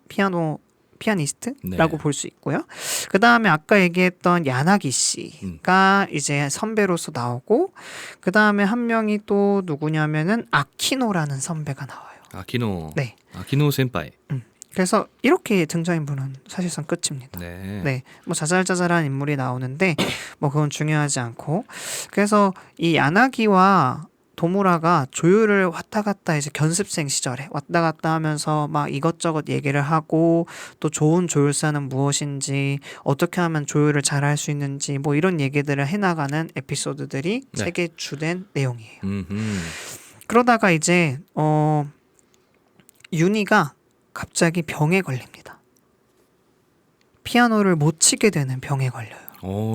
피아니스트라고 네. 볼 수 있고요. 그 다음에 아까 얘기했던 야나기 씨가 이제 선배로서 나오고 그 다음에 한 명이 또 누구냐면은 아키노라는 선배가 나와요. 아키노. 네. 아키노 센파이. 그래서 이렇게 등장인물은 사실상 끝입니다. 네. 뭐 자잘자잘한 인물이 나오는데 뭐 그건 중요하지 않고 그래서 이 야나기와 도무라가 조율을 왔다 갔다 이제 견습생 시절에 왔다 갔다 하면서 막 이것저것 얘기를 하고 또 좋은 조율사는 무엇인지 어떻게 하면 조율을 잘 할 수 있는지 뭐 이런 얘기들을 해나가는 에피소드들이 네. 책에 주된 내용이에요. 음흠. 그러다가 이제 윤희가 갑자기 병에 걸립니다. 피아노를 못 치게 되는 병에 걸려요.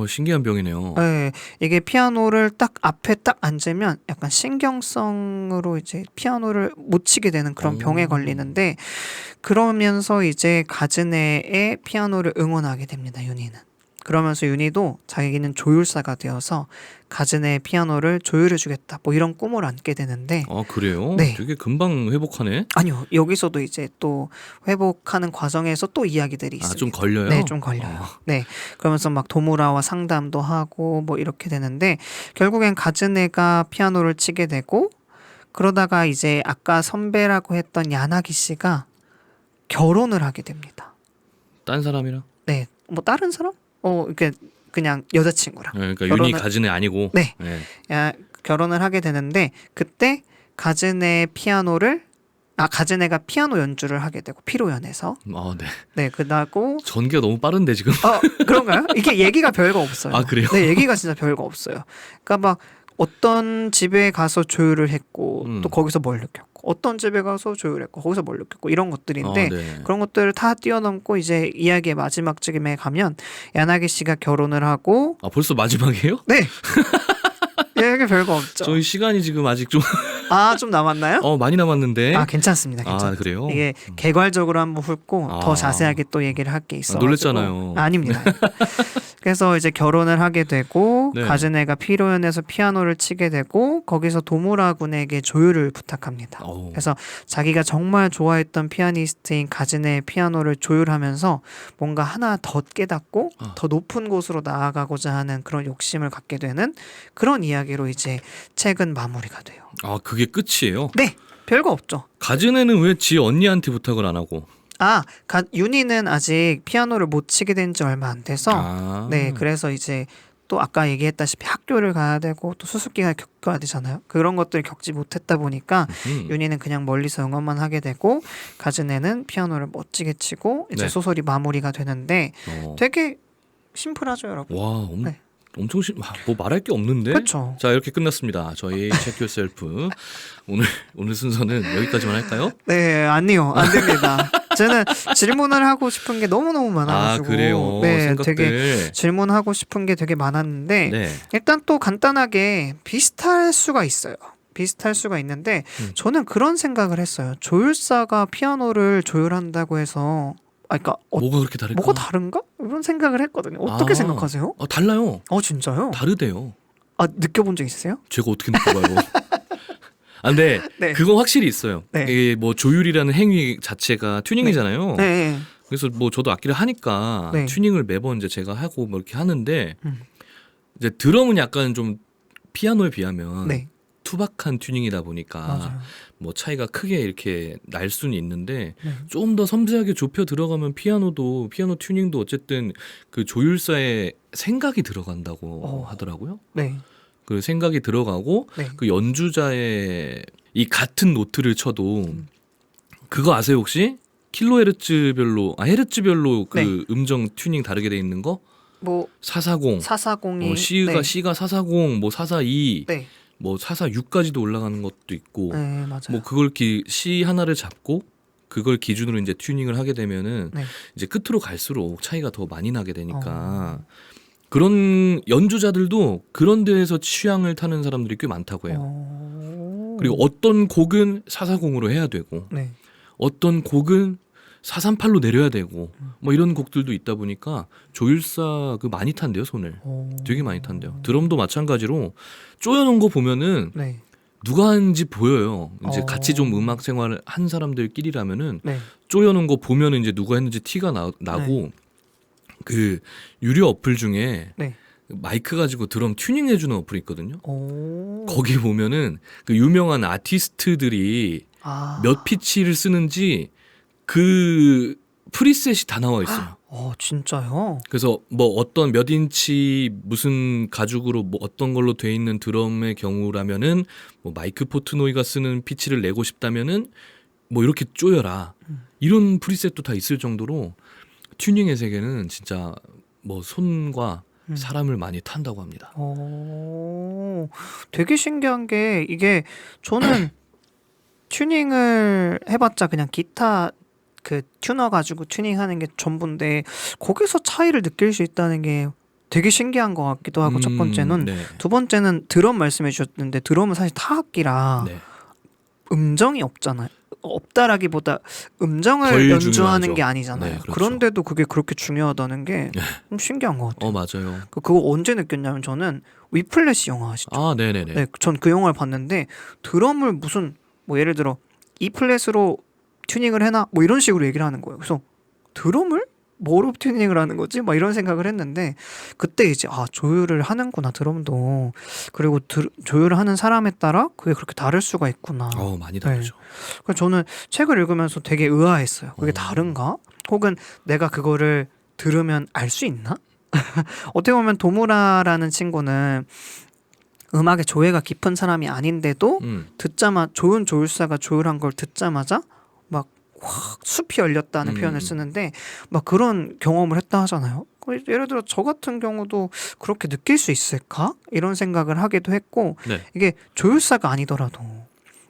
신기한 병이네요. 네, 이게 피아노를 딱 앞에 딱 앉으면 약간 신경성으로 이제 피아노를 못 치게 되는 그런 병에 걸리는데 그러면서 이제 가즈네의 피아노를 응원하게 됩니다. 윤희는. 그러면서 윤희도 자기는 조율사가 되어서 가즈네의 피아노를 조율해주겠다. 뭐 이런 꿈을 안게 되는데 그래요? 네. 되게 금방 회복하네. 아니요. 여기서도 이제 또 회복하는 과정에서 또 이야기들이 있습니다. 좀 걸려요? 네, 좀 걸려요. 네. 그러면서 막 도무라와 상담도 하고 뭐 이렇게 되는데 결국엔 가즈네가 피아노를 치게 되고 그러다가 이제 아까 선배라고 했던 야나기 씨가 결혼을 하게 됩니다. 딴 사람이랑? 네. 뭐 다른 사람? 이렇게 그냥 여자친구랑. 네, 그러니까 윤희 결혼을- 가즈네 아니고. 네. 네. 결혼을 하게 되는데 그때 가즈네 가즈네가 피아노 연주를 하게 되고 피로연에서 네. 네 그다고 전개가 너무 빠른데 지금. 그런가요? 이게 얘기가 별거 없어요. 그래요? 네 얘기가 진짜 별거 없어요. 그러니까 막 어떤 집에 가서 조율을 했고 또 거기서 뭘 느꼈고 어떤 집에 가서 조율했고 거기서 뭘 느꼈고 이런 것들인데 네. 그런 것들을 다 뛰어넘고 이제 이야기의 마지막 쯤에 가면 야나기 씨가 결혼을 하고 벌써 마지막이에요? 네 얘기 별거 없죠. 저희 시간이 지금 아직 좀 아, 좀 남았나요? 많이 남았는데. 아, 괜찮습니다. 아, 괜찮아요. 그래요? 이게 개괄적으로 한번 훑고 더 아. 자세하게 또 얘기를 할 게 있어요. 놀랬잖아요. 아닙니다. 그래서 이제 결혼을 하게 되고 네. 가즈네가 피로연에서 피아노를 치게 되고 거기서 도무라 군에게 조율을 부탁합니다. 어우. 그래서 자기가 정말 좋아했던 피아니스트인 가즈네의 피아노를 조율하면서 뭔가 하나 더 깨닫고 더 높은 곳으로 나아가고자 하는 그런 욕심을 갖게 되는 그런 이야기로 이제 책은 마무리가 돼요. 아, 그게 끝이에요? 네, 별거 없죠. 가즈네는 왜 지 언니한테 부탁을 안 하고? 아, 윤희는 아직 피아노를 못 치게 된 지 얼마 안 돼서 아. 네, 그래서 이제 또 아까 얘기했다시피 학교를 가야 되고 또 수습기가 겪어야 되잖아요. 그런 것들을 겪지 못했다 보니까 윤희는 그냥 멀리서 응원만 하게 되고 가즈네는 피아노를 멋지게 치고 이제 네. 소설이 마무리가 되는데 되게 심플하죠, 여러분. 와, 네. 엄청 뭐 말할 게 없는데. 그렇죠. 자, 이렇게 끝났습니다. 저희 체크 요셀프 오늘 순서는 여기까지만 할까요? 네, 아니요, 안 됩니다. 저는 질문을 하고 싶은 게 너무너무 많아가지고 그래요. 네, 생각들. 되게 질문하고 싶은 게 되게 많았는데 네. 일단 또 간단하게 비슷할 수가 있어요. 비슷할 수가 있는데 저는 그런 생각을 했어요. 조율사가 피아노를 조율한다고 해서 그러니까 뭐가 그렇게 다를까? 뭐가 다른가? 이런 생각을 했거든요. 어떻게 생각하세요? 달라요. 진짜요? 다르대요. 아, 느껴본 적 있으세요? 제가 어떻게 느껴봐요? 근데 네. 그건 확실히 있어요. 네. 이게 뭐 조율이라는 행위 자체가 튜닝이잖아요. 네. 그래서 뭐 저도 악기를 하니까 네. 튜닝을 매번 이제 제가 하고 뭐 이렇게 하는데 음. 이제 드럼은 약간 좀 피아노에 비하면 네. 투박한 튜닝이다 보니까 맞아요. 뭐 차이가 크게 이렇게 날 수는 있는데 네. 좀 더 섬세하게 좁혀 들어가면 피아노 튜닝도 어쨌든 그 조율사의 생각이 들어간다고 하더라고요. 네. 그 생각이 들어가고 네. 그 연주자의 이 같은 노트를 쳐도 그거 아세요 혹시? 킬로헤르츠별로 헤르츠별로 그 네. 음정 튜닝 다르게 돼 있는 거? 뭐 440. 440이 C가 440, 뭐 442, 네. 뭐 446까지도 올라가는 것도 있고. 네, 맞아요. 뭐 그걸 C 하나를 잡고 그걸 기준으로 이제 튜닝을 하게 되면은 네. 이제 끝으로 갈수록 차이가 더 많이 나게 되니까 그런 연주자들도 그런 데에서 취향을 타는 사람들이 꽤 많다고 해요. 그리고 어떤 곡은 440으로 해야 되고 네. 어떤 곡은 438로 내려야 되고 뭐 이런 곡들도 있다 보니까 조율사 많이 탄대요, 손을. 되게 많이 탄대요. 드럼도 마찬가지로 쪼여놓은 거 보면은 네. 누가 하는지 보여요. 이제 어. 같이 좀 음악 생활을 한 사람들끼리라면은 네. 쪼여놓은 거 보면은 이제 누가 했는지 티가 나고 그 유료 어플 중에 네. 마이크 가지고 드럼 튜닝 해주는 어플이 있거든요. 오. 거기 보면은 그 유명한 아티스트들이 몇 피치를 쓰는지 그 프리셋이 다 나와 있어요. 진짜요? 그래서 뭐 어떤 몇 인치 무슨 가죽으로 뭐 어떤 걸로 돼 있는 드럼의 경우라면은 뭐 마이크 포트노이가 쓰는 피치를 내고 싶다면은 뭐 이렇게 쪼여라. 이런 프리셋도 다 있을 정도로 튜닝의 세계는 진짜 뭐 손과 사람을 많이 탄다고 합니다. 되게 신기한 게 이게 저는 튜닝을 해봤자 그냥 기타 그 튜너 가지고 튜닝하는 게 전부인데 거기서 차이를 느낄 수 있다는 게 되게 신기한 것 같기도 하고 첫 번째는 네. 두 번째는 드럼 말씀해 주셨는데 드럼은 사실 타악기라 네. 음정이 없잖아요. 없다라기보다 음정을 덜 연주하는 중요하죠. 게 아니잖아요. 네, 그렇죠. 그런데도 그게 그렇게 중요하다는 게 좀 신기한 것 같아요. 맞아요. 그거 언제 느꼈냐면 저는 위플래시 영화 아시죠? 네네네. 네, 전 그 영화를 봤는데 드럼을 무슨 뭐 예를 들어 E 플랫으로 튜닝을 해놔 뭐 이런 식으로 얘기를 하는 거예요. 그래서 드럼을 뭐로 튜닝을 하는 거지? 막 이런 생각을 했는데 그때 이제 조율을 하는구나 드럼도. 그리고 조율을 하는 사람에 따라 그게 그렇게 다를 수가 있구나. 많이 다르죠. 그래서 저는 책을 읽으면서 되게 의아했어요. 그게 다른가? 혹은 내가 그거를 들으면 알 수 있나? 어떻게 보면 도무라라는 친구는 음악에 조예가 깊은 사람이 아닌데도 듣자마자 좋은 조율사가 조율한 걸 듣자마자 막 확 숲이 열렸다는 표현을 쓰는데 막 그런 경험을 했다 하잖아요. 예를 들어 저 같은 경우도 그렇게 느낄 수 있을까? 이런 생각을 하기도 했고 네. 이게 조율사가 아니더라도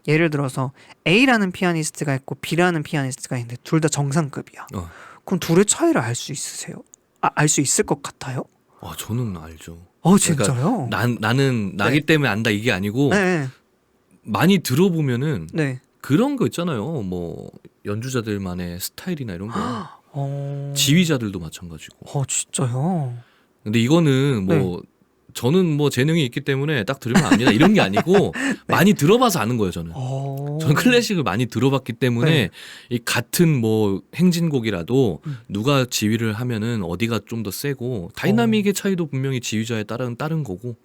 예를 들어서 A라는 피아니스트가 있고 B라는 피아니스트가 있는데 둘 다 정상급이야. 그럼 둘의 차이를 알 수 있으세요? 알 수 있을 것 같아요? 저는 알죠. 진짜요? 나는 나기 네. 때문에 안다 이게 아니고 네. 많이 들어보면은 네. 그런 거 있잖아요. 뭐 연주자들만의 스타일이나 이런 거. 어. 지휘자들도 마찬가지고. 진짜요? 근데 이거는 뭐 저는 뭐 재능이 있기 때문에 딱 들으면 압니다. 이런 게 아니고 많이 들어봐서 아는 거예요, 저는. 저는 클래식을 많이 들어봤기 때문에 네. 이 같은 뭐 행진곡이라도 누가 지휘를 하면은 어디가 좀 더 세고 다이나믹의 차이도 분명히 지휘자에 따른 다른 거고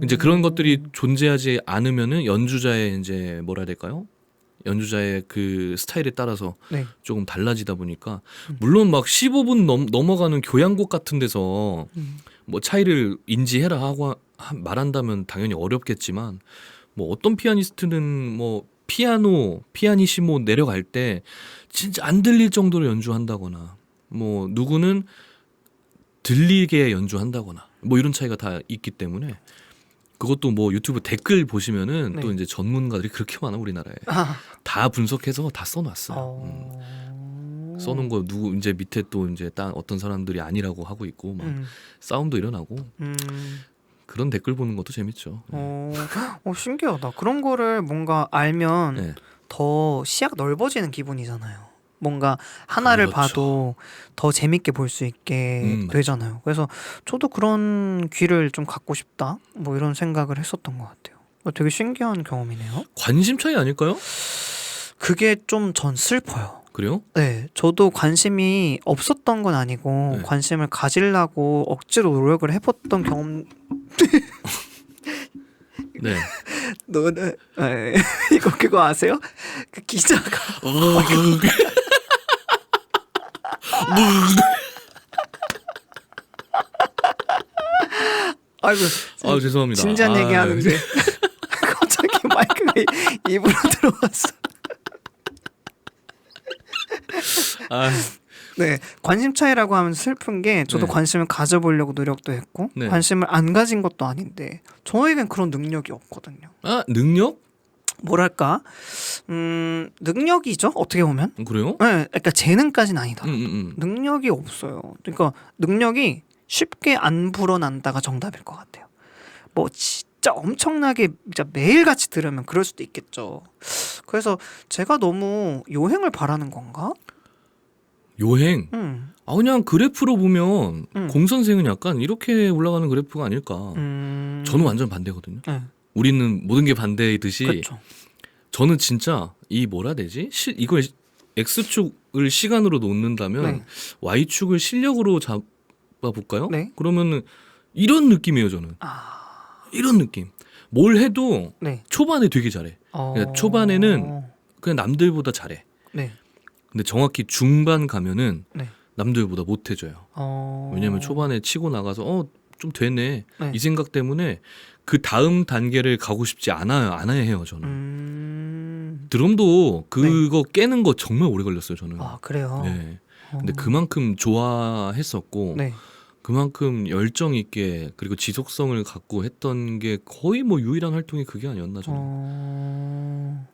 이제 그런 것들이 존재하지 않으면은 연주자의 이제 뭐라 해야 될까요? 연주자의 그 스타일에 따라서 네. 조금 달라지다 보니까 물론 막 15분 넘어가는 교향곡 같은 데서 뭐 차이를 인지해라 하고 말한다면 당연히 어렵겠지만 뭐 어떤 피아니스트는 뭐 피아니시모 내려갈 때 진짜 안 들릴 정도로 연주한다거나 뭐 누구는 들리게 연주한다거나 뭐 이런 차이가 다 있기 때문에 그것도 뭐 유튜브 댓글 보시면은 네. 또 이제 전문가들이 그렇게 많아 우리나라에 다 분석해서 다 써놨어요. 써놓은 거 누구 이제 밑에 또 이제 딱 어떤 사람들이 아니라고 하고 있고 막 싸움도 일어나고 그런 댓글 보는 것도 재밌죠. 신기하다. 그런 거를 뭔가 알면 네. 더 시야가 넓어지는 기분이잖아요. 뭔가 하나를 그렇죠. 봐도 더 재밌게 볼 수 있게 맞죠. 되잖아요. 그래서 저도 그런 귀를 좀 갖고 싶다. 뭐 이런 생각을 했었던 것 같아요. 되게 신기한 경험이네요. 관심 차이 아닐까요? 그게 좀 전 슬퍼요. 그래요? 네, 저도 관심이 없었던 건 아니고 네. 관심을 가지려고 억지로 노력을 해봤던 경험. 네. 너는 이거 그거 아세요? 그 기자가 아이고 아 죄송합니다. 진지한 얘기 하는데 갑자기 마이크가 입으로 들어왔어. 아, 네, 관심 차이라고 하면 슬픈 게 저도 네. 관심을 가져보려고 노력도 했고 네. 관심을 안 가진 것도 아닌데 저에겐 그런 능력이 없거든요. 능력? 뭐랄까 능력이죠 어떻게 보면. 그래요? 네, 그러니까 재능까지는 아니다. 음. 능력이 없어요. 그러니까 능력이 쉽게 안 불어난다가 정답일 것 같아요. 뭐 진짜 엄청나게 진짜 매일같이 들으면 그럴 수도 있겠죠. 그래서 제가 너무 요행을 바라는 건가? 요행. 그냥 그래프로 보면 음. 공 선생은 약간 이렇게 올라가는 그래프가 아닐까. 저는 완전 반대거든요. 네, 우리는 모든 게 반대이듯이 그렇죠. 저는 진짜 이 뭐라 해야 되지? 이걸 X축을 시간으로 놓는다면 네. Y축을 실력으로 잡아볼까요? 네. 그러면은 이런 느낌이에요 저는. 이런 느낌. 뭘 해도 네. 초반에 되게 잘해. 그러니까 초반에는 그냥 남들보다 잘해. 네. 근데 정확히 중반 가면은 네. 남들보다 못해져요. 왜냐면 초반에 치고 나가서 좀 되네 네. 이 생각 때문에 그 다음 단계를 가고 싶지 않아야 해요 저는. 드럼도 그거 깨는 거 정말 오래 걸렸어요 저는. 그래요. 네. 근데 그만큼 좋아했었고 네. 그만큼 열정 있게 그리고 지속성을 갖고 했던 게 거의 뭐 유일한 활동이 그게 아니었나 저는.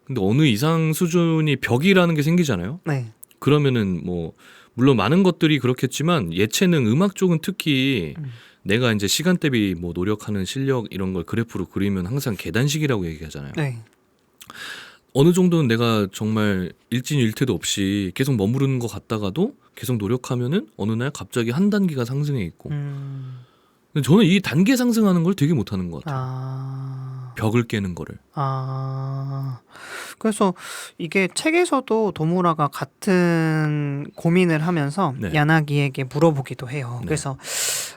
근데 어느 이상 수준이 벽이라는 게 생기잖아요. 네. 그러면은 뭐 물론 많은 것들이 그렇겠지만 예체능 음악 쪽은 특히 내가 이제 시간 대비 뭐 노력하는 실력 이런 걸 그래프로 그리면 항상 계단식이라고 얘기하잖아요. 네. 어느 정도는 내가 정말 일진일퇴도 없이 계속 머무르는 것 같다가도 계속 노력하면은 어느 날 갑자기 한 단계가 상승해 있고. 근데 저는 이 단계 상승하는 걸 되게 못하는 것 같아요. 벽을 깨는 거를. 그래서 이게 책에서도 도무라가 같은 고민을 하면서 네. 야나기에게 물어보기도 해요. 네. 그래서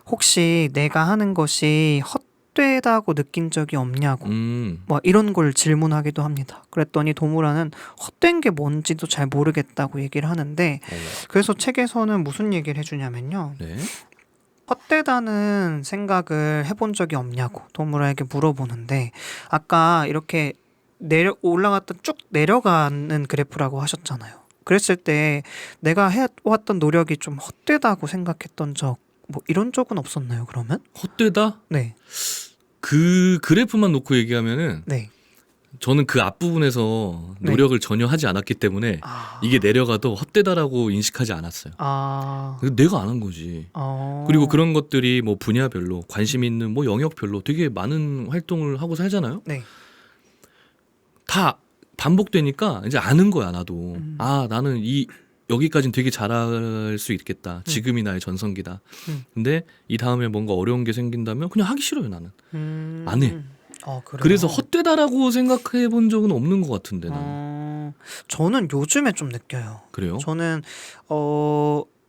혹시 내가 하는 것이 헛되다고 느낀 적이 없냐고 뭐 이런 걸 질문하기도 합니다. 그랬더니 도무라는 헛된 게 뭔지도 잘 모르겠다고 얘기를 하는데 그래서 책에서는 무슨 얘기를 해주냐면요. 네. 헛되다는 생각을 해본 적이 없냐고 도무라에게 물어보는데 아까 이렇게 올라갔다 쭉 내려가는 그래프라고 하셨잖아요. 그랬을 때 내가 해왔던 노력이 좀 헛되다고 생각했던 적 뭐 이런 적은 없었나요 그러면? 헛되다? 네. 그 그래프만 놓고 얘기하면은 네. 저는 그 앞부분에서 노력을 전혀 하지 않았기 때문에 이게 내려가도 헛되다라고 인식하지 않았어요. 내가 안 한 거지. 그리고 그런 것들이 뭐 분야별로 관심 있는 뭐 영역별로 되게 많은 활동을 하고 살잖아요. 네. 다 반복되니까 이제 아는 거야 나도. 음. 아 나는 이 여기까지는 되게 잘할 수 있겠다. 지금이 나의 전성기다. 근데 이 다음에 뭔가 어려운 게 생긴다면 그냥 하기 싫어요 나는. 안 해. 그래요? 그래서 헛되다라고 생각해 본 적은 없는 것 같은데 나는. 저는 요즘에 좀 느껴요. 그래요? 저는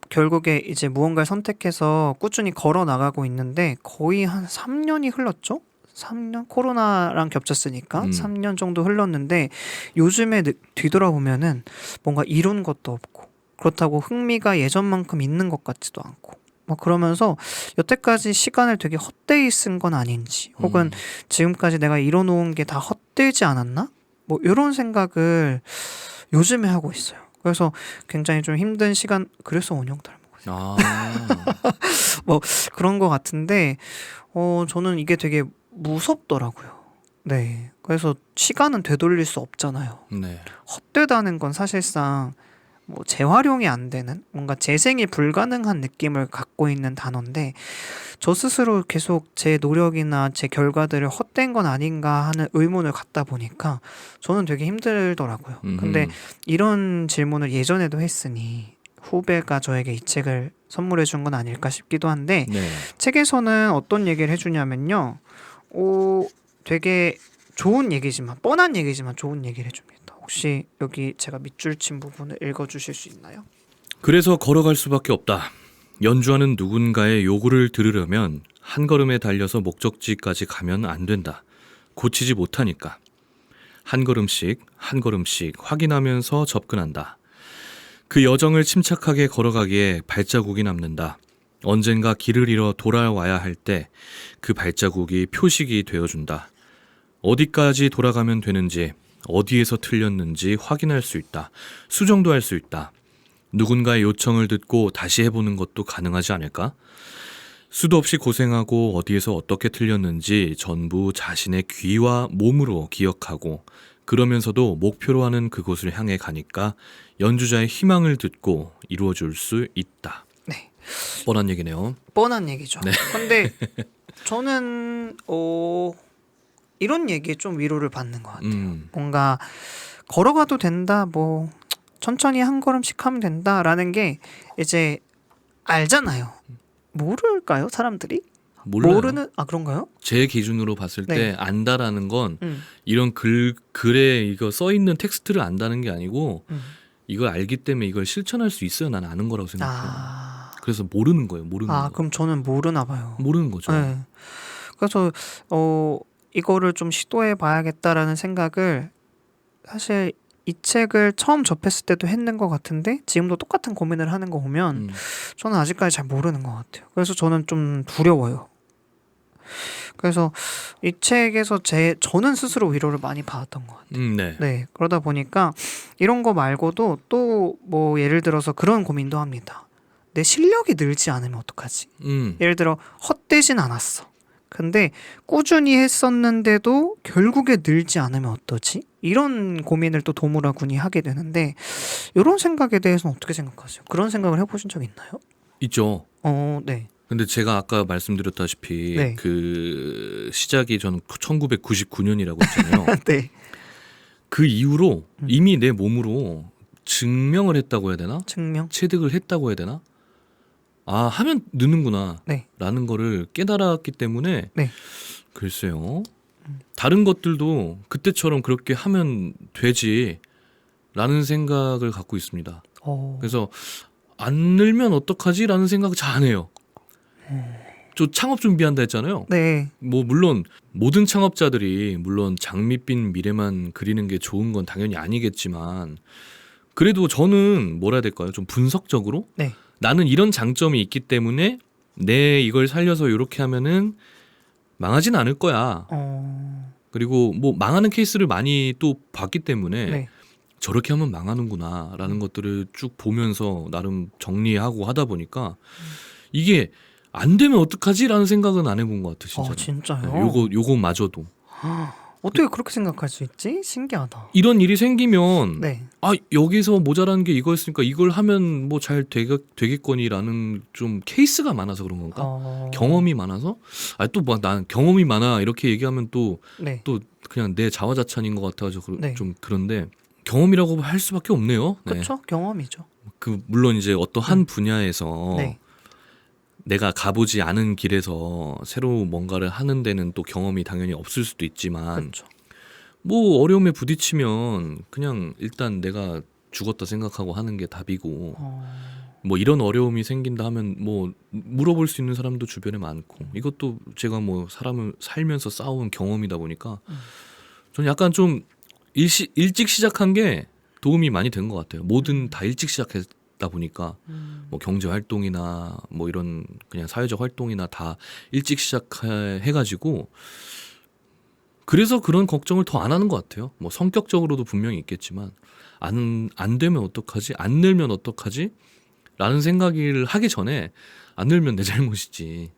결국에 이제 무언가를 선택해서 꾸준히 걸어 나가고 있는데 거의 한 3년이 흘렀죠? 3년 코로나랑 겹쳤으니까 3년 정도 흘렀는데 요즘에 뒤돌아보면은 뭔가 이룬 것도 없고 그렇다고 흥미가 예전만큼 있는 것 같지도 않고 막 그러면서 여태까지 시간을 되게 헛되이 쓴 건 아닌지 혹은 지금까지 내가 이뤄놓은 게 다 헛되지 않았나? 뭐 이런 생각을 요즘에 하고 있어요. 그래서 굉장히 좀 힘든 시간. 그래서 원형 닮았거든요. 아, 뭐 그런 것 같은데 저는 이게 되게 무섭더라고요. 네. 그래서 시간은 되돌릴 수 없잖아요. 네. 헛되다는 건 사실상 뭐 재활용이 안 되는 뭔가 재생이 불가능한 느낌을 갖고 있는 단어인데 저 스스로 계속 제 노력이나 제 결과들을 헛된 건 아닌가 하는 의문을 갖다 보니까 저는 되게 힘들더라고요. 근데 이런 질문을 예전에도 했으니 후배가 저에게 이 책을 선물해 준 건 아닐까 싶기도 한데 네. 책에서는 어떤 얘기를 해주냐면요. 되게 좋은 얘기지만 뻔한 얘기지만 좋은 얘기를 해줍니다. 혹시 여기 제가 밑줄 친 부분을 읽어주실 수 있나요? 그래서 걸어갈 수밖에 없다. 연주하는 누군가의 요구를 들으려면 한 걸음에 달려서 목적지까지 가면 안 된다. 고치지 못하니까. 한 걸음씩 한 걸음씩 확인하면서 접근한다. 그 여정을 침착하게 걸어가기에 발자국이 남는다. 언젠가 길을 잃어 돌아와야 할 때 그 발자국이 표식이 되어준다. 어디까지 돌아가면 되는지, 어디에서 틀렸는지 확인할 수 있다. 수정도 할 수 있다. 누군가의 요청을 듣고 다시 해보는 것도 가능하지 않을까? 수도 없이 고생하고 어디에서 어떻게 틀렸는지 전부 자신의 귀와 몸으로 기억하고 그러면서도 목표로 하는 그곳을 향해 가니까 연주자의 희망을 듣고 이루어줄 수 있다. 네. 뻔한 얘기네요. 뻔한 얘기죠. 근데 저는 이런 얘기에 좀 위로를 받는 것 같아요. 뭔가 걸어가도 된다, 뭐 천천히 한 걸음씩 하면 된다라는 게 이제 알잖아요. 모를까요, 사람들이? 몰라요. 그런가요? 제 기준으로 봤을 네. 때 안다라는 건 음, 이런 글에 이거 써 있는 텍스트를 안다는 게 아니고 음. 이걸 알기 때문에 이걸 실천할 수 있어야 나는 아는 거라고 생각해요. 아, 그래서 모르는 거예요. 모르는 거. 그럼 저는 모르나 봐요. 모르는 거죠. 네. 그래서 이거를 좀 시도해 봐야겠다라는 생각을 사실 이 책을 처음 접했을 때도 했는 것 같은데 지금도 똑같은 고민을 하는 거 보면 저는 아직까지 잘 모르는 것 같아요. 그래서 저는 좀 두려워요. 그래서 이 책에서 저는 스스로 위로를 많이 받았던 것 같아요. 네. 네, 그러다 보니까 이런 거 말고도 또 뭐 예를 들어서 그런 고민도 합니다. 내 실력이 늘지 않으면 어떡하지? 예를 들어 헛되진 않았어. 근데 꾸준히 했었는데도 결국에 늘지 않으면 어떠지? 이런 고민을 또 도무라군이 하게 되는데 이런 생각에 대해서는 어떻게 생각하세요? 그런 생각을 해보신 적 있나요? 있죠. 네. 근데 제가 아까 말씀드렸다시피 네. 그 시작이 저는 1999년이라고 했잖아요. 네. 그 이후로 이미 내 몸으로 증명을 했다고 해야 되나? 증명? 체득을 했다고 해야 되나? 아, 하면 느는구나. 네. 라는 거를 깨달았기 때문에 네. 글쎄요. 다른 것들도 그때처럼 그렇게 하면 되지 라는 생각을 갖고 있습니다. 그래서 안 늘면 어떡하지? 라는 생각을 잘 안 해요. 저 창업 준비한다 했잖아요. 네. 뭐 물론 모든 창업자들이 물론 장밋빛 미래만 그리는 게 좋은 건 당연히 아니겠지만 그래도 저는 뭐라 해야 될까요? 좀 분석적으로 네. 나는 이런 장점이 있기 때문에 내 이걸 살려서 이렇게 하면은 망하진 않을 거야. 그리고 뭐 망하는 케이스를 많이 또 봤기 때문에 네. 저렇게 하면 망하는구나라는 것들을 쭉 보면서 나름 정리하고 하다 보니까 이게 안 되면 어떡하지라는 생각은 안 해본 것 같아 진짜. 진짜요? 요거마저도. 어떻게 그렇게 생각할 수 있지? 신기하다. 이런 일이 생기면 네. 아 여기서 모자란 게 이거였으니까 이걸 하면 뭐 잘 되겠거니라는 좀 케이스가 많아서 그런 건가? 경험이 많아서? 아 또 뭐 난 경험이 많아 이렇게 얘기하면 또 네. 그냥 내 자화자찬인 것 같아가지고 네. 좀 그런데 경험이라고 할 수밖에 없네요. 네. 그렇죠. 경험이죠. 그 물론 이제 어떤 한 분야에서 네. 내가 가보지 않은 길에서 새로 뭔가를 하는 데는 또 경험이 당연히 없을 수도 있지만 그렇죠. 뭐 어려움에 부딪히면 그냥 일단 내가 죽었다 생각하고 하는 게 답이고 뭐 이런 어려움이 생긴다 하면 뭐 물어볼 수 있는 사람도 주변에 많고 이것도 제가 뭐 사람을 살면서 쌓아온 경험이다 보니까 저는 약간 좀 일찍 시작한 게 도움이 많이 된 것 같아요. 뭐든 다 일찍 시작했다 보니까 뭐 경제 활동이나 뭐 이런 그냥 사회적 활동이나 다 일찍 시작해가지고 그래서 그런 걱정을 더 안 하는 것 같아요. 뭐 성격적으로도 분명히 있겠지만 안 되면 어떡하지? 안 늘면 어떡하지? 라는 생각을 하기 전에 안 늘면 내 잘못이지.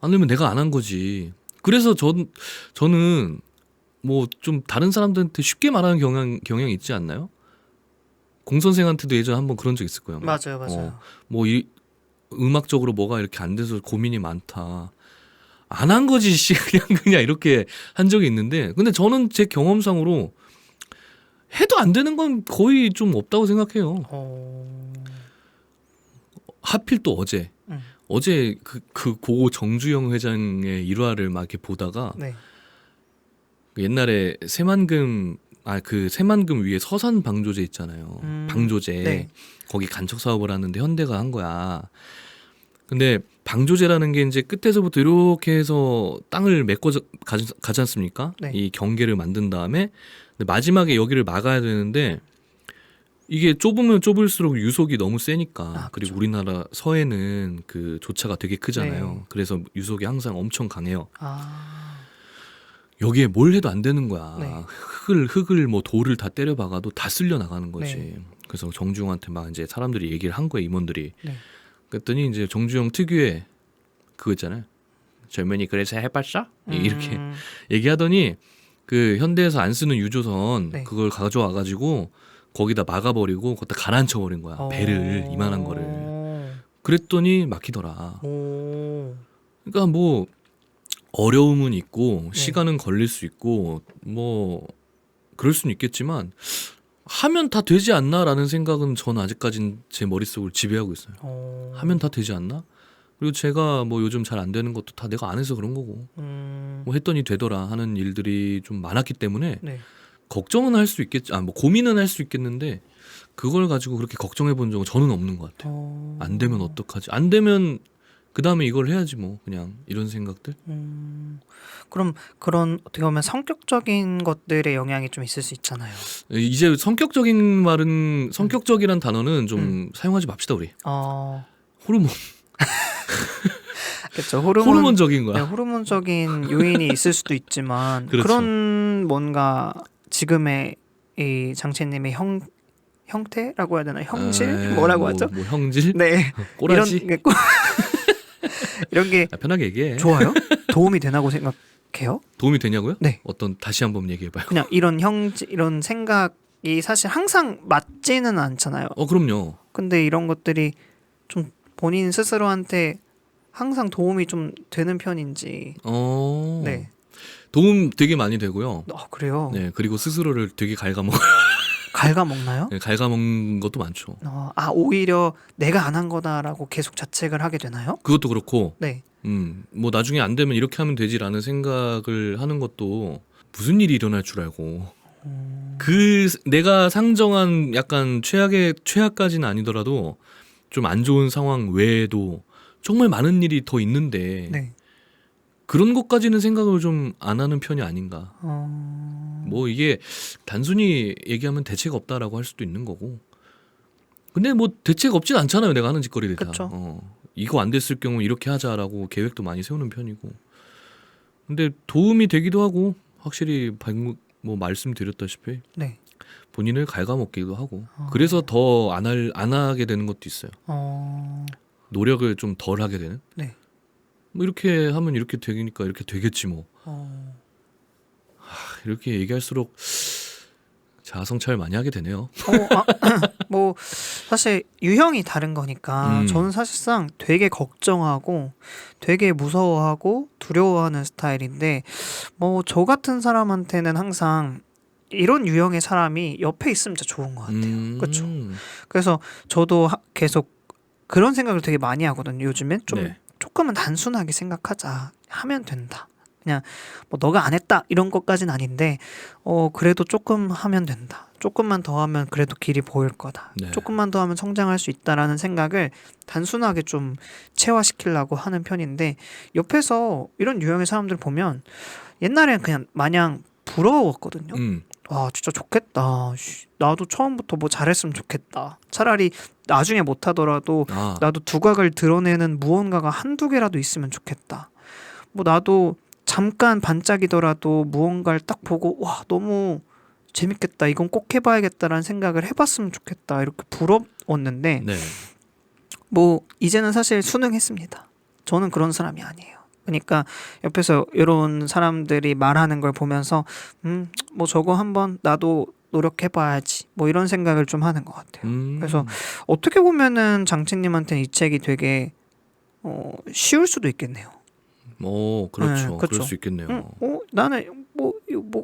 안 늘면 내가 안 한 거지. 그래서 저는 뭐 좀 다른 사람들한테 쉽게 말하는 경향이 있지 않나요? 공 선생한테도 예전에 한번 그런 적 있을 거예요. 맞아요. 맞아요. 뭐 음악적으로 뭐가 이렇게 안 돼서 고민이 많다. 안 한 거지 씨 그냥 이렇게 한 적이 있는데 근데 저는 제 경험상으로 해도 안 되는 건 거의 좀 없다고 생각해요. 하필 또 어제 고 정주영 회장의 일화를 막 이렇게 보다가 네. 옛날에 새만금 위에 서산 방조제 있잖아요. 방조제 네. 거기 간척 사업을 하는데 현대가 한 거야. 근데 방조제라는 게 이제 끝에서부터 이렇게 해서 땅을 메꿔 가지 않습니까? 네. 이 경계를 만든 다음에 근데 마지막에 여기를 막아야 되는데 이게 좁으면 좁을수록 유속이 너무 세니까 그리고 그쵸. 우리나라 서해는 그 조차가 되게 크잖아요. 네. 그래서 유속이 항상 엄청 강해요. 아. 여기에 뭘 해도 안 되는 거야. 네. 흙을 뭐 돌을 다 때려 박아도 다 쓸려 나가는 거지. 네. 그래서 정주영한테 막 이제 사람들이 얘기를 한 거예요, 임원들이. 네. 그랬더니 이제 정주영 특유의 그거 있잖아요. 젊은이 그래서 해봤어? 이렇게 얘기하더니 그 현대에서 안 쓰는 유조선 네. 그걸 가져와 가지고 거기다 막아버리고 거기다 가라앉혀 버린 거야. 배를 이만한 거를. 그랬더니 막히더라. 그러니까 뭐 어려움은 있고 네. 시간은 걸릴 수 있고 뭐 그럴 수는 있겠지만 하면 다 되지 않나라는 생각은 저는 아직까진 제 머릿속을 지배하고 있어요. 하면 다 되지 않나? 그리고 제가 뭐 요즘 잘 안 되는 것도 다 내가 안 해서 그런 거고 뭐 했더니 되더라 하는 일들이 좀 많았기 때문에 네. 걱정은 할 수 있겠지. 뭐 고민은 할 수 있겠는데 그걸 가지고 그렇게 걱정해 본 적은 저는 없는 것 같아요. 안 되면 어떡하지? 안 되면 그 다음에 이걸 해야지 뭐 그냥 이런 생각들. 그럼 그런 어떻게 보면 성격적인 것들의 영향이 좀 있을 수 있잖아요. 이제 성격적이란 단어는 좀 사용하지 맙시다 우리. 호르몬 그렇죠. 호르몬적인 거야. 네, 호르몬적인 요인이 있을 수도 있지만 그렇죠. 그런 뭔가 지금의 이 장채님의 형태라고 해야 되나 형질 뭐라고 하죠? 뭐 형질? 네. 꼬라지? 이런 게 편하게 얘기해. 좋아요? 도움이 되나고 생각해요? 도움이 되냐고요? 네. 다시 한번 얘기해봐요. 그냥 이런 생각이 사실 항상 맞지는 않잖아요. 그럼요. 근데 이런 것들이 좀 본인 스스로한테 항상 도움이 좀 되는 편인지. 네. 도움 되게 많이 되고요. 그래요? 네, 그리고 스스로를 되게 갉아먹어요. 갉아먹나요? 네, 갉아먹는 것도 많죠. 오히려 내가 안 한 거다라고 계속 자책을 하게 되나요? 그것도 그렇고, 네. 뭐 나중에 안 되면 이렇게 하면 되지라는 생각을 하는 것도 무슨 일이 일어날 줄 알고. 내가 상정한 약간 최악까지는 아니더라도 좀 안 좋은 상황 외에도 정말 많은 일이 더 있는데 네. 그런 것까지는 생각을 좀 안 하는 편이 아닌가. 뭐 이게 단순히 얘기하면 대책 없다라고 할 수도 있는 거고. 근데 뭐 대책 없진 않잖아요. 내가 하는 짓거리들 다. 그쵸. 이거 안 됐을 경우 이렇게 하자라고 계획도 많이 세우는 편이고. 근데 도움이 되기도 하고 확실히 뭐 말씀드렸다시피 네. 본인을 갉아먹기도 하고. 그래서 더 안 하게 되는 것도 있어요. 노력을 좀 덜 하게 되는. 네. 뭐 이렇게 하면 이렇게 되니까 이렇게 되겠지 뭐. 이렇게 얘기할수록 자아성찰 많이 하게 되네요. 뭐 사실 유형이 다른 거니까 저는 사실상 되게 걱정하고 되게 무서워하고 두려워하는 스타일인데 뭐 저 같은 사람한테는 항상 이런 유형의 사람이 옆에 있으면 진짜 좋은 것 같아요. 그렇죠. 그래서 저도 계속 그런 생각을 되게 많이 하거든요. 요즘엔 좀 네. 조금은 단순하게 생각하자. 하면 된다. 그냥 뭐 너가 안 했다 이런 것까지는 아닌데 그래도 조금 하면 된다. 조금만 더 하면 그래도 길이 보일 거다. 네. 조금만 더 하면 성장할 수 있다라는 생각을 단순하게 좀 체화시키려고 하는 편인데 옆에서 이런 유형의 사람들 보면 옛날엔 그냥 마냥 부러웠거든요. 와 진짜 좋겠다. 나도 처음부터 뭐 잘했으면 좋겠다. 차라리 나중에 못하더라도 나도 두각을 드러내는 무언가가 한두 개라도 있으면 좋겠다. 뭐 나도 잠깐 반짝이더라도 무언가를 딱 보고 와 너무 재밌겠다. 이건 꼭 해봐야겠다라는 생각을 해봤으면 좋겠다. 이렇게 부러웠는데 네. 뭐 이제는 사실 수능했습니다. 저는 그런 사람이 아니에요. 그러니까 옆에서 이런 사람들이 말하는 걸 보면서 뭐 저거 한번 나도 노력해봐야지 뭐 이런 생각을 좀 하는 것 같아요. 그래서 어떻게 보면은 장채님한테는 이 책이 되게 쉬울 수도 있겠네요. 그렇죠. 네, 그럴 그렇죠. 수 있겠네요. 나는 뭐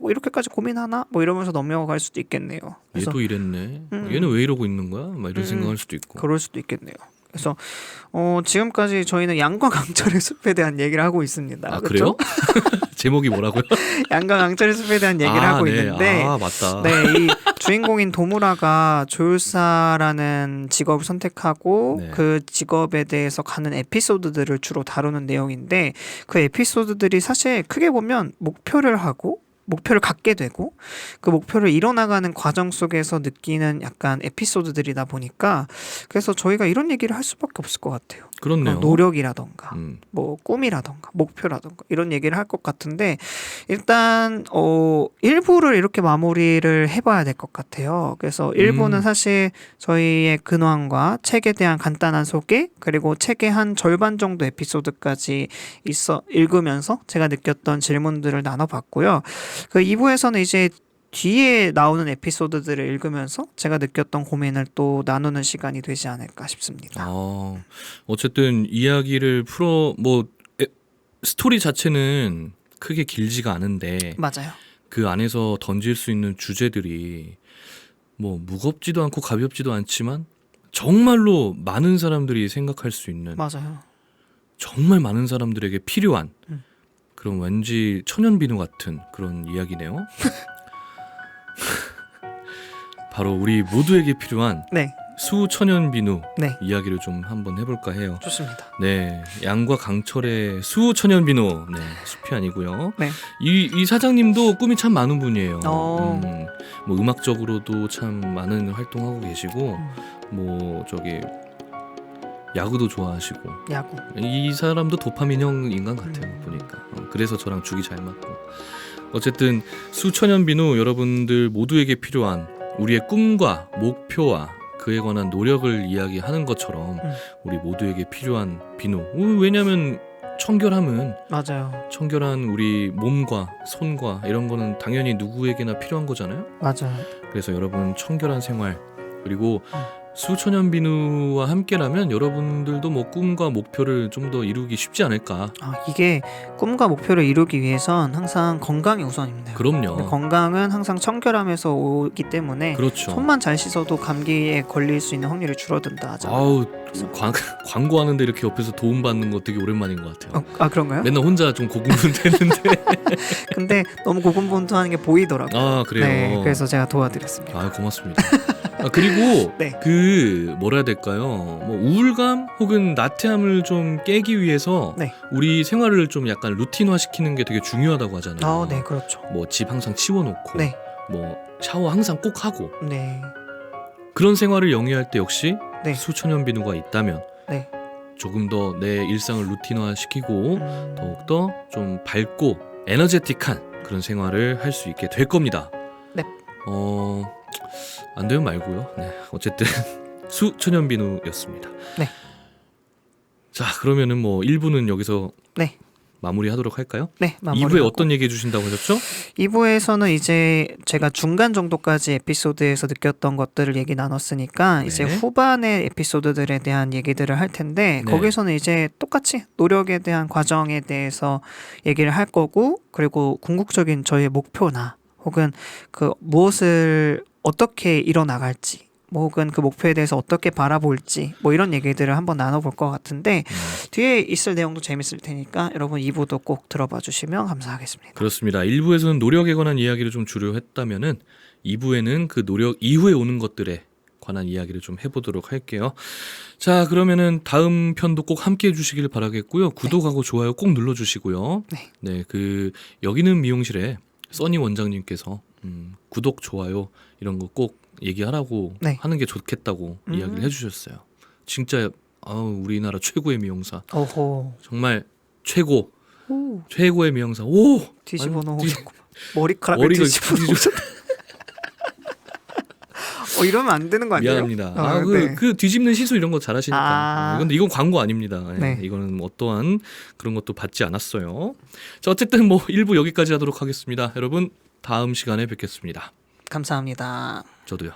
이렇게까지 고민하나? 뭐 이러면서 넘어갈 수도 있겠네요. 그래서 얘도 이랬네. 얘는 왜 이러고 있는 거야? 막 이런 생각할 수도 있고. 그럴 수도 있겠네요. 그래서 지금까지 저희는 양과 강철의 숲에 대한 얘기를 하고 있습니다. 아 그렇죠? 그래요? 제목이 뭐라고요? 양과 강철의 숲에 대한 얘기를 하고 네. 있는데 맞다. 네, 이 주인공인 도무라가 조율사라는 직업을 선택하고 네. 그 직업에 대해서 가는 에피소드들을 주로 다루는 내용인데 그 에피소드들이 사실 크게 보면 목표를 갖게 되고 그 목표를 이뤄나가는 과정 속에서 느끼는 약간 에피소드들이다 보니까 그래서 저희가 이런 얘기를 할 수밖에 없을 것 같아요. 그렇네요. 노력이라던가 뭐 꿈이라던가 목표라던가 이런 얘기를 할 것 같은데 일단 1부를 이렇게 마무리를 해봐야 될 것 같아요. 그래서 1부는 사실 저희의 근황과 책에 대한 간단한 소개 그리고 책의 한 절반 정도 에피소드까지 읽으면서 제가 느꼈던 질문들을 나눠봤고요. 그 2부에서는 이제 뒤에 나오는 에피소드들을 읽으면서 제가 느꼈던 고민을 또 나누는 시간이 되지 않을까 싶습니다. 어쨌든 이야기를 스토리 자체는 크게 길지가 않은데 맞아요. 그 안에서 던질 수 있는 주제들이 뭐 무겁지도 않고 가볍지도 않지만 정말로 많은 사람들이 생각할 수 있는 맞아요. 정말 많은 사람들에게 필요한 그런 왠지 천연비누 같은 그런 이야기네요. 바로 우리 모두에게 필요한 네, 수천연비누 네, 이야기를 좀 한번 해볼까 해요. 좋습니다. 네, 양과 강철의 수천연비누. 네, 숲이 아니고요. 네, 이 사장님도 꿈이 참 많은 분이에요. 어. 뭐 음악적으로도 참 많은 활동하고 계시고, 뭐 저기 야구도 좋아하시고. 야구. 이 사람도 도파민형 인간 같아요. 보니까. 그래서 저랑 죽이 잘 맞고. 어쨌든 수천연비누 여러분들 모두에게 필요한 우리의 꿈과 목표와 그에 관한 노력을 이야기하는 것처럼 우리 모두에게 필요한 비누. 왜냐하면 청결함은 맞아요. 청결한 우리 몸과 손과 이런 거는 당연히 누구에게나 필요한 거잖아요. 맞아요. 그래서 여러분 청결한 생활 그리고 수천연 비누와 함께라면 여러분들도 뭐 꿈과 목표를 좀 더 이루기 쉽지 않을까. 이게 꿈과 목표를 이루기 위해선 항상 건강이 우선입니다. 그럼요. 근데 건강은 항상 청결함에서 오기 때문에 그렇죠. 손만 잘 씻어도 감기에 걸릴 수 있는 확률이 줄어든다 하잖아요. 아우 광고하는데 이렇게 옆에서 도움받는 거 되게 오랜만인 것 같아요. 그런가요? 맨날 혼자 좀 고군분투했는데. 근데 너무 고군분투하는 게 보이더라고요. 그래요. 네, 그래서 제가 도와드렸습니다. 고맙습니다. 그리고 네. 뭐라 해야 될까요? 뭐 우울감 혹은 나태함을 좀 깨기 위해서 네. 우리 생활을 좀 약간 루틴화 시키는 게 되게 중요하다고 하잖아요. 네, 그렇죠. 뭐 집 항상 치워놓고, 네, 뭐 샤워 항상 꼭 하고 네, 그런 생활을 영위할 때 역시 네. 수천연 비누가 있다면 네. 조금 더 내 일상을 루틴화 시키고 더욱더 좀 밝고 에너제틱한 그런 생활을 할 수 있게 될 겁니다. 네. 안 되면 말고요. 네, 어쨌든 수천연 비누였습니다. 네. 자, 그러면은 뭐 1부는 여기서 네. 마무리하도록 할까요? 네, 2부에 어떤 얘기 해주신다고 하셨죠? 2부에서는 이제 제가 중간 정도까지 에피소드에서 느꼈던 것들을 얘기 나눴으니까 네. 이제 후반의 에피소드들에 대한 얘기들을 할 텐데 네. 거기서는 이제 똑같이 노력에 대한 과정에 대해서 얘기를 할 거고 그리고 궁극적인 저희의 목표나 혹은 그 무엇을 어떻게 이뤄나갈지 뭐 혹은 그 목표에 대해서 어떻게 바라볼지 뭐 이런 얘기들을 한번 나눠볼 것 같은데 뒤에 있을 내용도 재밌을 테니까 여러분 2부도 꼭 들어봐 주시면 감사하겠습니다. 그렇습니다. 1부에서는 노력에 관한 이야기를 좀 주로 했다면은 2부에는 그 노력 이후에 오는 것들에 관한 이야기를 좀 해보도록 할게요. 자, 그러면은 다음 편도 꼭 함께 해주시길 바라겠고요. 구독하고 좋아요 꼭 눌러주시고요. 네. 네, 그 여기는 미용실에 써니 원장님께서 구독 좋아요 이런 거 꼭 얘기하라고 네. 하는 게 좋겠다고 이야기를 해주셨어요. 진짜 우리나라 최고의 미용사. 오호. 정말 최고. 오. 최고의 미용사. 오! 뒤집어 아니, 놓으셨고 머리카락을 머리가 뒤집어 놓으셨다. 이러면 안 되는 거 아니에요? 미안합니다. 네. 그 뒤집는 시술 이런 거 잘하시니까. 근데 이건 광고 아닙니다. 네. 이거는 어떠한 그런 것도 받지 않았어요. 자, 어쨌든 뭐 1부 여기까지 하도록 하겠습니다. 여러분 다음 시간에 뵙겠습니다. 감사합니다. 저도요.